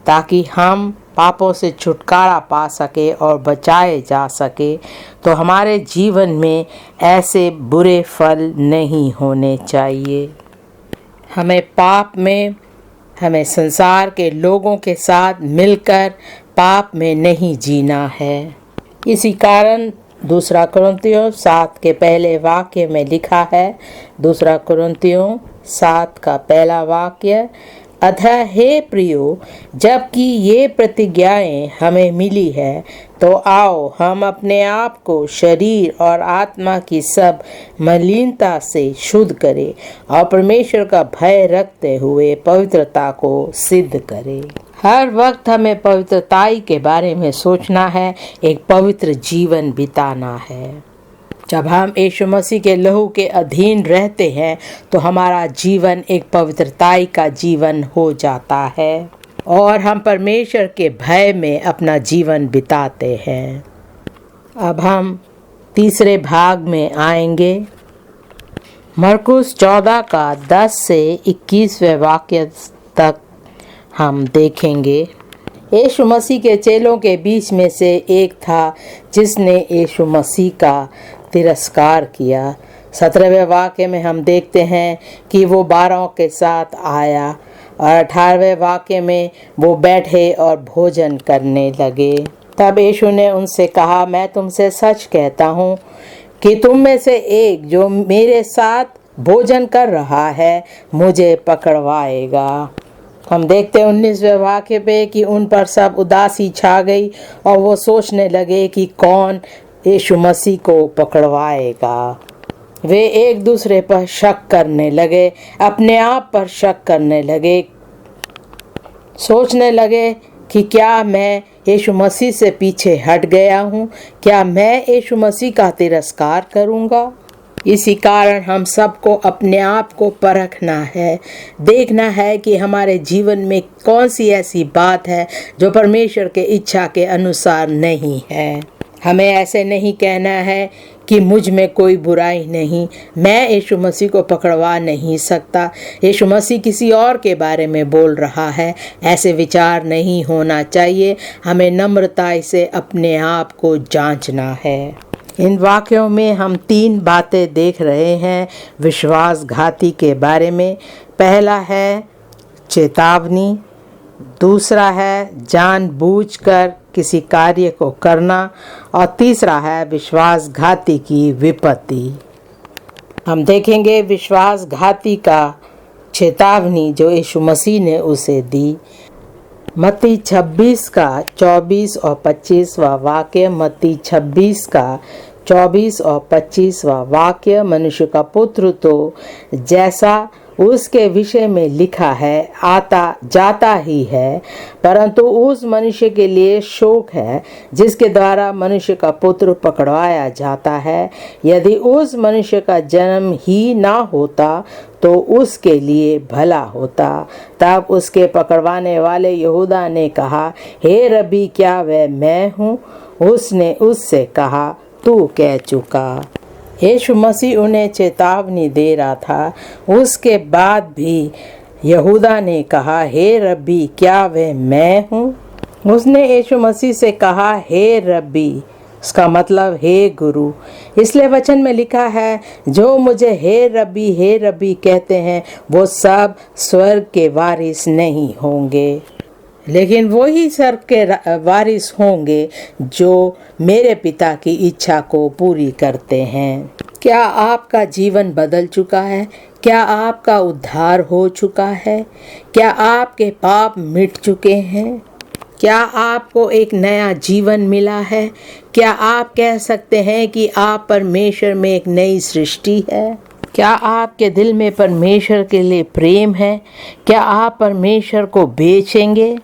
ताकि हम पापों से छुटकारा पा सके और बचाए जा सके। तो हमारे जीवन में ऐसे बुरे फल नहीं होने चाहिए। हमें पाप में, हमें संसार के लोगों के साथ मिलकर पाप में नहीं जीना है। इसी कारण 2 कुरिन्थियों 7 के पहले वाक्य में लिखा है, 2 कुरिन्थियों 7 का पहला वाक्य, अतः हे प्रियो, जबकि ये प्रतिज्ञाएं हमें मिली है, तो आओ हम अपने आप को शरीर और आत्मा की सब मलिनता से शुद्ध करें और परमेश्वर का भय रखते हुए पवित्रता को सिद्ध करें। हर वक्त हमें पवित्रताई के बारे में सोचना है, एक पवित्र जीवन बिताना है। जब हम यीशु मसीह के लहू के अधीन रहते हैं तो हमारा जीवन एक पवित्रताई का जीवन हो जाता है और हम परमेश्वर के भय में अपना जीवन बिताते हैं। अब हम तीसरे भाग में आएंगे। मरकुस 14 का 10 से 21वें वाक्य तक हम देखेंगे। यीशु मसीह के चेलों के बीच में से एक था जिसने यीशु मसीह का तिरस्कार किया। 17वें वाक्य में हम देखते हैं कि वो 12 के साथ आया और 18वें वाक्य में वो बैठे और भोजन करने लगे। तब यीशु ने उनसे कहा, मैं तुमसे सच कहता हूँ कि तुम में से एक जो मेरे साथ भोजन कर रहा है मुझे पकड़वाएगा। हम देखते हैं 19वें वाक्य पे कि उन पर सब उदासी छा गई और वो सोचने लगे कि कौन यीशु मसीह को पकड़वाएगा। वे एक दूसरे पर शक करने लगे, अपने आप पर शक करने लगे, सोचने लगे कि क्या मैं यीशु मसीह से पीछे हट गया हूँ, क्या मैं यीशु मसीह का तिरस्कार करूँगा। इसी कारण हम सबको अपने आप को परखना है, देखना है कि हमारे जीवन में कौन सी ऐसी बात है जो परमेश्वर के इच्छा के अनुसार नहीं है। हमें ऐसे नहीं कहना है कि मुझ में कोई बुराई नहीं, मैं यीशु मसीह को पकड़वा नहीं सकता, यीशु मसीह किसी और के बारे में बोल रहा है, ऐसे विचार नहीं होना चाहिए। हमें नम्रता से अपने आप को जांचना है। इन वाक्यों में हम 3 बातें देख रहे हैं विश्वासघाती के बारे में। पहला है चेतावनी, दूसरा है जानबूझकर किसी कार्य को करना, और तीसरा है विश्वासघाती की विपत्ति। हम देखेंगे विश्वासघाती का चेतावनी जो यीशु मसीह ने उसे दी। मत्ती 26 का 24 और 25वां वाक्य, मत्ती 26 का 24 और 25वां वाक्य। मनुष्य का पुत्र तो जैसा उसके विषय में लिखा है आता जाता ही है, परंतु उस मनुष्य के लिए शोक है जिसके द्वारा मनुष्य का पुत्र पकड़वाया जाता है। यदि उस मनुष्य का जन्म ही ना होता तो उसके लिए भला होता। तब उसके पकड़वाने वाले यहूदा ने कहा, हे रबी, क्या वह मैं हूँ? उसने उससे कहा, तू कह चुका। यीशु मसीह उन्हें चेतावनी दे रहा था। उसके बाद भी यहूदा ने कहा, हे रब्बी, क्या वह मैं हूँ? उसने यीशु मसीह से कहा, हे रब्बी, उसका मतलब हे गुरु। इसलिए वचन में लिखा है, जो मुझे हे रब्बी कहते हैं वो सब स्वर्ग के वारिस नहीं होंगे, लेकिन वही स्वर्ग के वारिस होंगे जो मेरे पिता की इच्छा को पूरी करते हैं। क्या आपका जीवन बदल चुका है? क्या आपका उद्धार हो चुका है? क्या आपके पाप मिट चुके हैं? क्या आपको एक नया जीवन मिला है? क्या आप कह सकते हैं कि आप परमेश्वर में एक नई सृष्टि है? क्या आपके दिल में परमेश्वर के लिए प्रेम है? क्या आप परमेश्वर को बेचेंगे?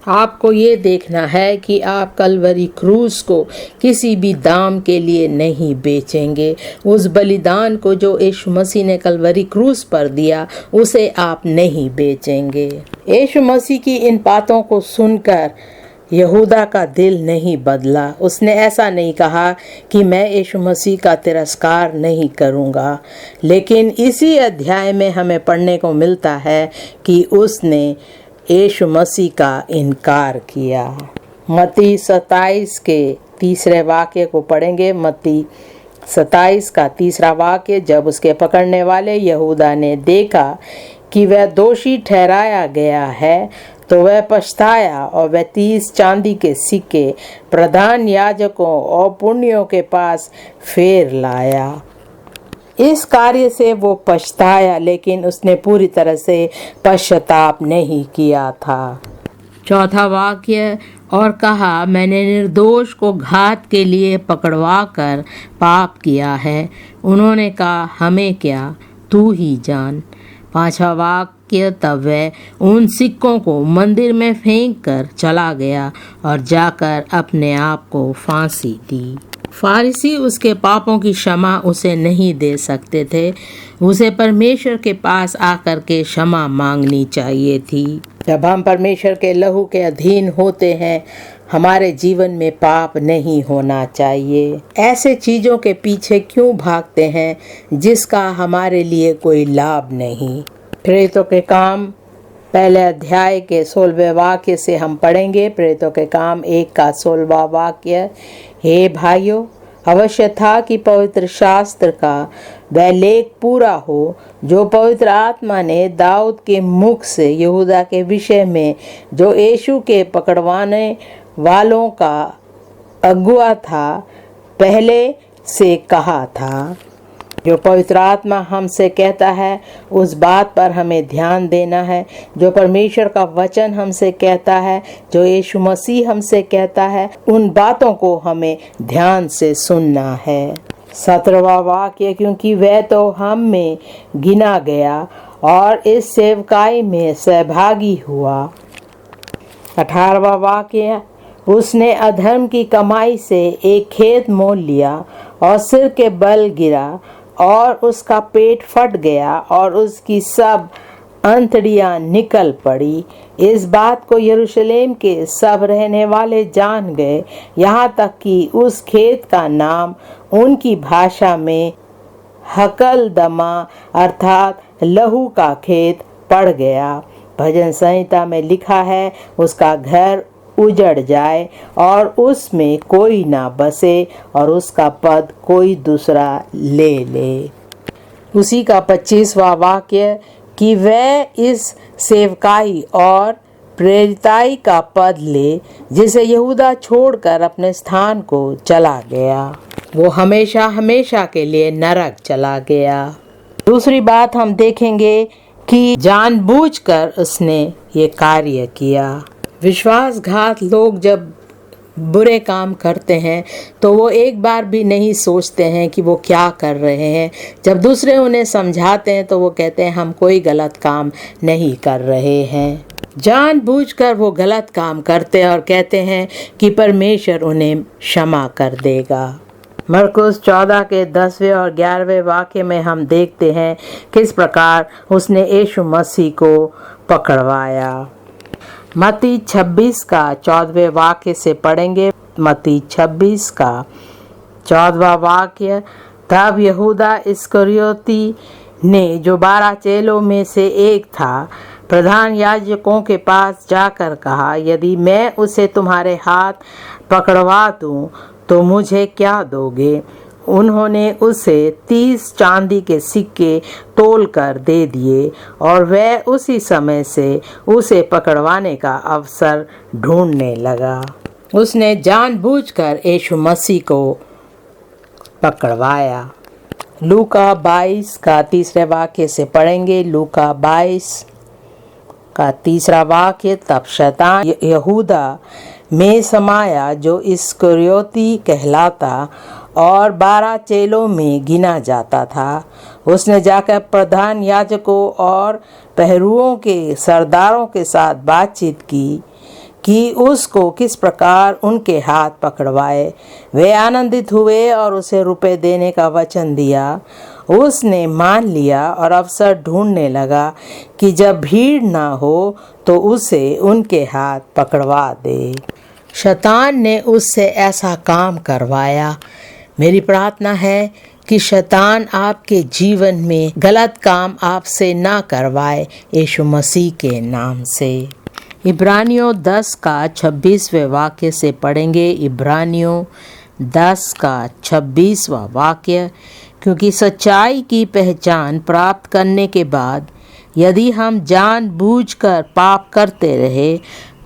आपको ये देखना है कि आप कलवरी क्रूस को किसी भी दाम के लिए नहीं बेचेंगे। उस बलिदान को जो यीशु मसीह ने कलवरी क्रूस पर दिया, उसे आप नहीं बेचेंगे। यीशु मसीह की इन बातों को सुनकर यहूदा का दिल नहीं बदला। उसने ऐसा नहीं कहा कि मैं यीशु मसीह का तिरस्कार नहीं करूँगा, लेकिन इसी अध्याय में हमें पढ़ने को मिलता है कि उसने यीशु मसीह का इनकार किया। मत्ती 27 के 3 वाक्य को पढ़ेंगे। मत्ती 27 का 3 वाक्य, जब उसके पकड़ने वाले यहूदा ने देखा कि वह दोषी ठहराया गया है तो वह पछताया और वह 30 चांदी के सिक्के प्रधान याजकों और पुण्यों के पास फेर लाया। इस कार्य से वो पछताया, लेकिन उसने पूरी तरह से पश्चाताप नहीं किया था। 4 वाक्य, और कहा, मैंने निर्दोष को घात के लिए पकड़वा कर पाप किया है। उन्होंने कहा, हमें क्या, तू ही जान। 5 वाक्य, तब वह उन सिक्कों को मंदिर में फेंक कर चला गया और जाकर अपने आप को फांसी दी। फारिसी उसके पापों की क्षमा उसे नहीं दे सकते थे। उसे परमेश्वर के पास आकर के क्षमा मांगनी चाहिए थी। जब हम परमेश्वर के लहू के अधीन होते हैं, हमारे जीवन में पाप नहीं होना चाहिए। ऐसे चीज़ों के पीछे क्यों भागते हैं जिसका हमारे लिए कोई लाभ नहीं। प्रेरितों के काम 1 अध्याय के 16वें वाक्य से हम पढ़ेंगे। प्रेरितों के काम 1 का 16वां वाक्य, हे भाइयों, अवश्य था कि पवित्र शास्त्र का वह लेख पूरा हो जो पवित्र आत्मा ने दाऊद के मुख से यहूदा के विषय में, जो यीशु के पकड़वाने वालों का अगुआ था, पहले से कहा था। जो पवित्र आत्मा हमसे कहता है उस बात पर हमें ध्यान देना है। जो परमेश्वर का वचन हमसे कहता है, जो यीशु मसीह हमसे कहता है, उन बातों को हमें ध्यान से सुनना है। 17वां वाक्य, क्योंकि वह तो हम में गिना गया और इस सेवकाई में सहभागी हुआ। 18वां वाक्य, उसने अधर्म की कमाई से एक खेत मोल लिया और सिर के बल गिरा और उसका पेट फट गया और उसकी सब अंतड़ियां निकल पड़ी। इस बात को यरूशलेम के सब रहने वाले जान गए, यहाँ तक कि उस खेत का नाम उनकी भाषा में हकलदमा अर्थात लहू का खेत पड़ गया। भजन संहिता में लिखा है, उसका घर उजड़ जाए और उसमें कोई ना बसे और उसका पद कोई दूसरा ले ले। उसी का 25वां वाक्य कि वह इस सेवकाई और प्रेरिताई का पद ले जिसे यहूदा छोड़कर अपने स्थान को चला गया। वो हमेशा हमेशा के लिए नरक चला गया। दूसरी बात हम देखेंगे कि जानबूझकर उसने ये कार्य किया। विश्वासघात लोग जब बुरे काम करते हैं तो वो एक बार भी नहीं सोचते हैं कि वो क्या कर रहे हैं। जब दूसरे उन्हें समझाते हैं तो वो कहते हैं हम कोई गलत काम नहीं कर रहे हैं। जानबूझकर वो गलत काम करते हैं और कहते हैं कि परमेश्वर उन्हें क्षमा कर देगा। मरकुस 14 के 10वें और 11वें वाक्य में हम देखते हैं किस प्रकार उसने यीशु मसीह को पकड़वाया। मत्ती 26 का 14वें वाक्य से पढ़ेंगे। मत्ती 26 का 14वां वाक्य, तब यहूदा इस्करियोती ने जो 12 चेलों में से एक था, प्रधान याजकों के पास जाकर कहा, यदि मैं उसे तुम्हारे हाथ पकड़वा दूं तो मुझे क्या दोगे? उन्होंने उसे 30 चांदी के सिक्के तोल कर दे दिए और वह उसी समय से उसे पकड़वाने का अवसर ढूंढने लगा। उसने जानबूझकर यीशु मसीह को पकड़वाया। लूका 22 का 3रे वाक्य से पढ़ेंगे। लूका 22 का 3रा वाक्य, तब शैतान यहूदा में समाया जो इस्करियोती कहलाता और 12 चेलों में गिना जाता था। उसने जाकर प्रधान याजकों और पहरुओं के सरदारों के साथ बातचीत की कि उसको किस प्रकार उनके हाथ पकड़वाए। वे आनंदित हुए और उसे रुपए देने का वचन दिया। उसने मान लिया और अवसर ढूंढने लगा कि जब भीड़ ना हो तो उसे उनके हाथ पकड़वा दे। शैतान ने उससे ऐसा काम करवाया। मेरी प्रार्थना है कि शैतान आपके जीवन में गलत काम आपसे ना करवाए, यीशु मसीह के नाम से। इब्रानियों 10 का 26वें वाक्य से पढ़ेंगे। इब्रानियों 10 का 26वां वाक्य, क्योंकि सच्चाई की पहचान प्राप्त करने के बाद यदि हम जानबूझकर पाप करते रहे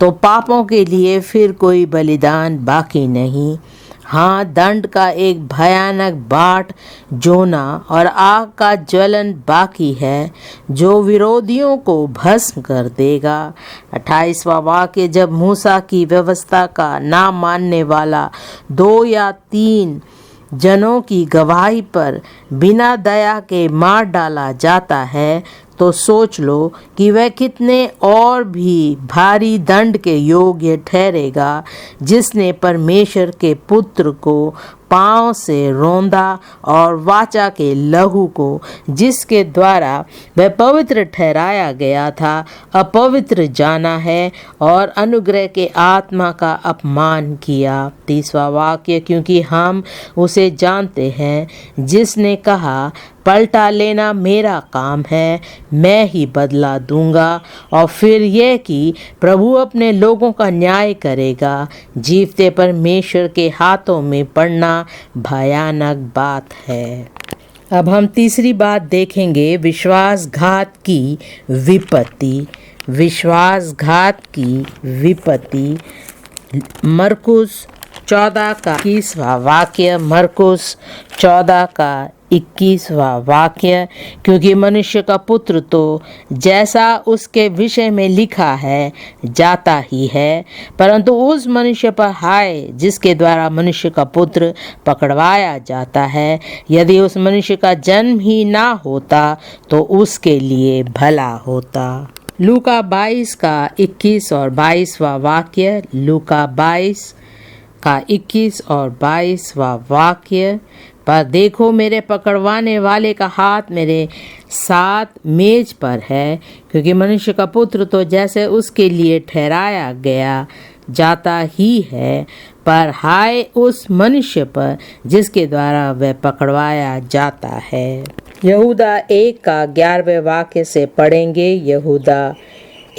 तो पापों के लिए फिर कोई बलिदान बाकी नहीं। हाँ, दंड का एक भयानक बाट जोना और आग का ज्वलन बाकी है जो विरोधियों को भस्म कर देगा। 28वां वाक्य, जब मूसा की व्यवस्था का ना मानने वाला 2 या 3 जनों की गवाही पर बिना दया के मार डाला जाता है तो सोच लो कि वह कितने और भी भारी दंड के योग्य ठहरेगा जिसने परमेश्वर के पुत्र को पांव से रौंदा और वाचा के लहू को जिसके द्वारा वह पवित्र ठहराया गया था अपवित्र जाना है और अनुग्रह के आत्मा का अपमान किया। 30वां वाक्य, क्योंकि हम उसे जानते हैं जिसने कहा, पलटा लेना मेरा काम है, मैं ही बदला दूंगा। और फिर यह कि प्रभु अपने लोगों का न्याय करेगा। जीवते परमेश्वर के हाथों में पड़ना भयानक बात है। अब हम तीसरी बात देखेंगे, विश्वासघात की विपत्ति। विश्वासघात की विपत्ति। मरकुस 14 का 21वां वाक्य। मरकुस 14 का 21वां वाक्य, क्योंकि मनुष्य का पुत्र तो जैसा उसके विषय में लिखा है जाता ही है, परंतु उस मनुष्य पर हाय जिसके द्वारा मनुष्य का पुत्र पकड़वाया जाता है। यदि उस मनुष्य का जन्म ही ना होता तो उसके लिए भला होता। लूका 22 का 21 और 22वां वाक्य। लूका 22 का 21 और 22वां वाक्य, पर देखो मेरे पकड़वाने वाले का हाथ मेरे साथ मेज पर है, क्योंकि मनुष्य का पुत्र तो जैसे उसके लिए ठहराया गया जाता ही है, पर हाय उस मनुष्य पर जिसके द्वारा वह पकड़वाया जाता है। यहूदा 1 का 11वें वाक्य से पढ़ेंगे। यहूदा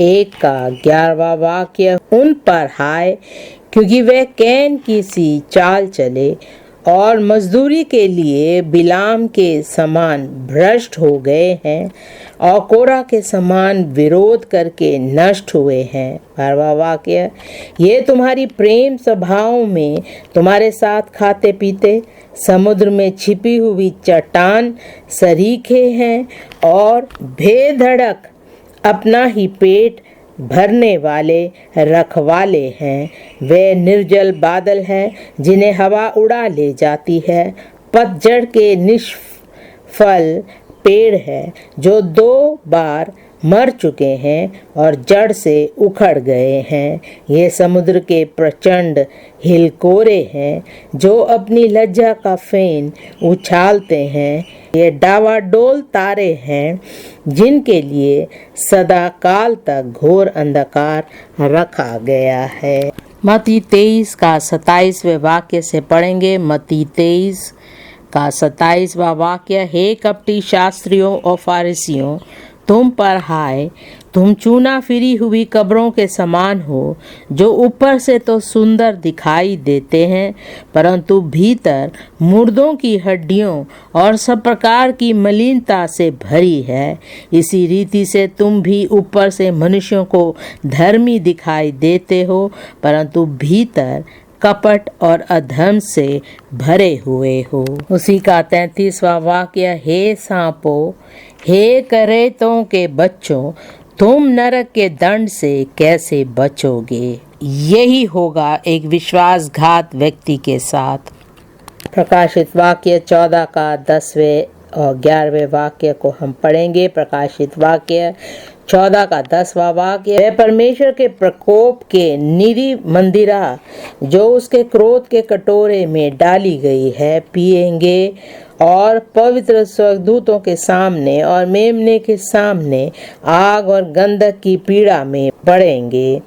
1 का 11वां वाक्य। उन पर हाय, क्योंकि वे कैन की सी चाल चले और मजदूरी के लिए बिलाम के समान भ्रष्ट हो गए हैं और कोरा के समान विरोध करके नष्ट हुए हैं। 12वां वाक्य। ये तुम्हारी प्रेम सभाओं में तुम्हारे साथ खाते पीते समुद्र में छिपी हुई चट्टान सरीखे हैं और बेधड़क अपना ही पेट भरने वाले रखवाले हैं। वे निर्जल बादल हैं जिन्हें हवा उड़ा ले जाती है, पतझड़ के निष्फल पेड़ है जो 2 बार मर चुके हैं और जड़ से उखड़ गए हैं। ये समुद्र के प्रचंड हिलकोरे हैं जो अपनी लज्जा का फेन उछालते हैं। ये डावाडोल तारे हैं जिनके लिए सदा काल तक घोर अंधकार रखा गया है। मत्ती 23 का 27वें वाक्य से पढ़ेंगे। मत्ती 23 का 27वां वाक्य। हे कपटी शास्त्रियों और फारिसियों, तुम पर हाय, तुम चूना फिरी हुई कब्रों के समान हो, जो ऊपर से तो सुंदर दिखाई देते हैं, परंतु भीतर मुर्दों की हड्डियों और सब प्रकार की मलिनता से भरी है। इसी रीति से तुम भी ऊपर से मनुष्यों को धर्मी दिखाई देते हो, परंतु भीतर कपट और अधर्म से भरे हुए हो। उसी का 33वां वाक्य। हे सांपों, हे करेतों के बच्चों, तुम नरक के दंड से कैसे बचोगे? यही होगा एक विश्वासघात व्यक्ति के साथ। प्रकाशित वाक्य 14 का 10वें और 11वें वाक्य को हम पढ़ेंगे। प्रकाशित वाक्य 14 का 10वां वाक्य। वह परमेश्वर के प्रकोप के निरी मंदिरा जो उसके क्रोध के कटोरे में डाली गई है पिएंगे और पवित्र स्वर्गदूतों के सामने और मेमने के सामने आग और गंधक की पीड़ा में पड़ेंगे।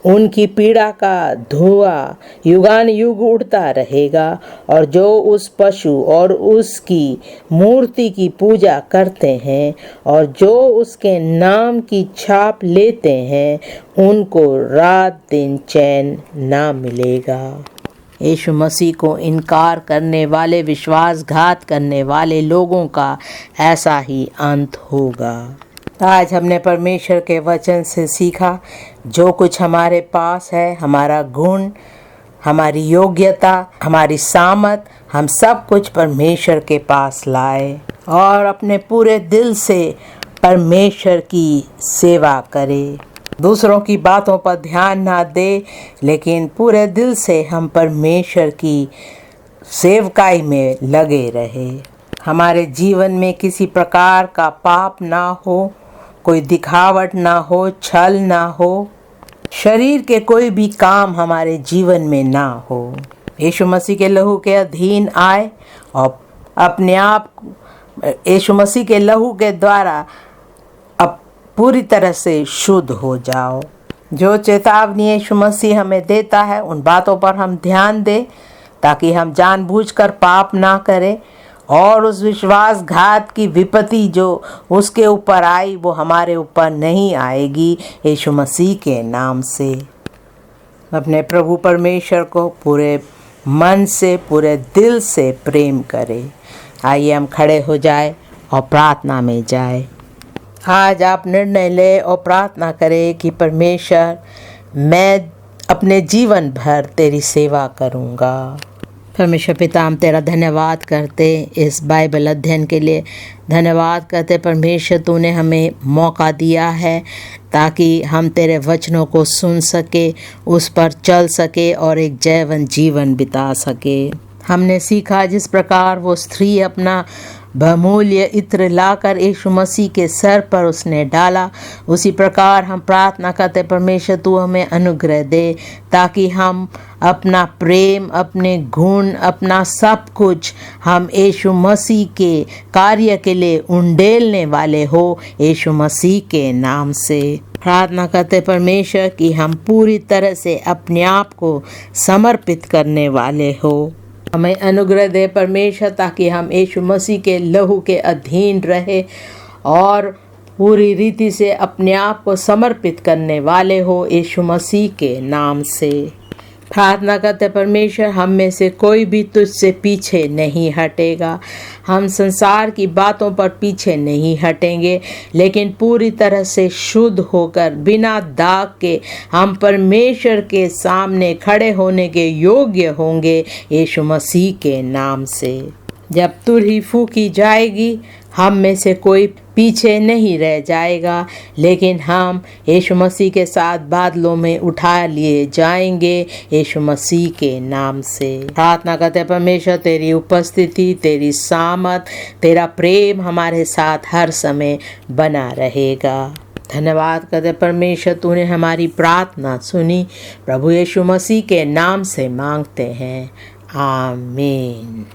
उनकी पीड़ा का धुआं युगान युग उड़ता रहेगा, और जो उस पशु और उसकी मूर्ति की पूजा करते हैं और जो उसके नाम की छाप लेते हैं, उनको रात दिन चैन ना मिलेगा। यीशु मसीह को इनकार करने वाले, विश्वासघात करने वाले लोगों का ऐसा ही अंत होगा। आज हमने परमेश्वर के वचन से सीखा, जो कुछ हमारे पास है, हमारा गुण, हमारी योग्यता, हमारी सामत, हम सब कुछ परमेश्वर के पास लाए और अपने पूरे दिल से परमेश्वर की सेवा करें। दूसरों की बातों पर ध्यान ना दे, लेकिन पूरे दिल से हम परमेश्वर की सेवकाई में लगे रहे। हमारे जीवन में किसी प्रकार का पाप ना हो, कोई दिखावट ना हो, छल ना हो, शरीर के कोई भी काम हमारे जीवन में ना हो। यीशु मसीह के लहू के अधीन आए और अपने आप यीशु मसीह के लहू के द्वारा अब पूरी तरह से शुद्ध हो जाओ। जो चेतावनी यीशु मसीह हमें देता है, उन बातों पर हम ध्यान दें ताकि हम जानबूझकर पाप ना करें और उस विश्वासघात की विपत्ति जो उसके ऊपर आई वो हमारे ऊपर नहीं आएगी। यीशु मसीह के नाम से अपने प्रभु परमेश्वर को पूरे मन से, पूरे दिल से प्रेम करें। आइए हम खड़े हो जाए और प्रार्थना में जाए। आज आप निर्णय ले और प्रार्थना करें कि परमेश्वर, मैं अपने जीवन भर तेरी सेवा करूँगा। परमेश्वर पिता, हम तेरा धन्यवाद करते इस बाइबल अध्ययन के लिए। धन्यवाद करते परमेश्वर, तूने हमें मौका दिया है ताकि हम तेरे वचनों को सुन सके, उस पर चल सके और एक जयवंत जीवन बिता सके। हमने सीखा जिस प्रकार वो स्त्री अपना बहुमूल्य इत्र लाकर यीशु मसीह के सर पर उसने डाला। उसी प्रकार हम प्रार्थना करते परमेश्वर तू हमें अनुग्रह दे ताकि हम अपना प्रेम, अपने गुण, अपना सब कुछ हम यीशु मसीह के कार्य के लिए उंडेलने वाले हो, यीशु मसीह के नाम से प्रार्थना करते परमेश्वर कि हम पूरी तरह से अपने आप को समर्पित करने वाले हो। हमें अनुग्रह दे परमेश्वर ताकि हम यीशु मसीह के लहू के अधीन रहे और पूरी रीति से अपने आप को समर्पित करने वाले हो, यीशु मसीह के नाम से प्रार्थना करते परमेश्वर हम में से कोई भी तुझसे पीछे नहीं हटेगा। हम संसार की बातों पर पीछे नहीं हटेंगे, लेकिन पूरी तरह से शुद्ध होकर बिना दाग के हम परमेश्वर के सामने खड़े होने के योग्य होंगे, यीशु मसीह के नाम से। जब तुरही फूंकी जाएगी हम में से कोई पीछे नहीं रह जाएगा, लेकिन हम यीशु मसीह के साथ बादलों में उठा लिए जाएंगे, यीशु मसीह के नाम से प्रार्थना करते परमेश्वर तेरी उपस्थिति, तेरी सामत, तेरा प्रेम हमारे साथ हर समय बना रहेगा। धन्यवाद करते परमेश्वर तूने हमारी प्रार्थना सुनी। प्रभु यीशु मसीह के नाम से मांगते हैं, आमीन।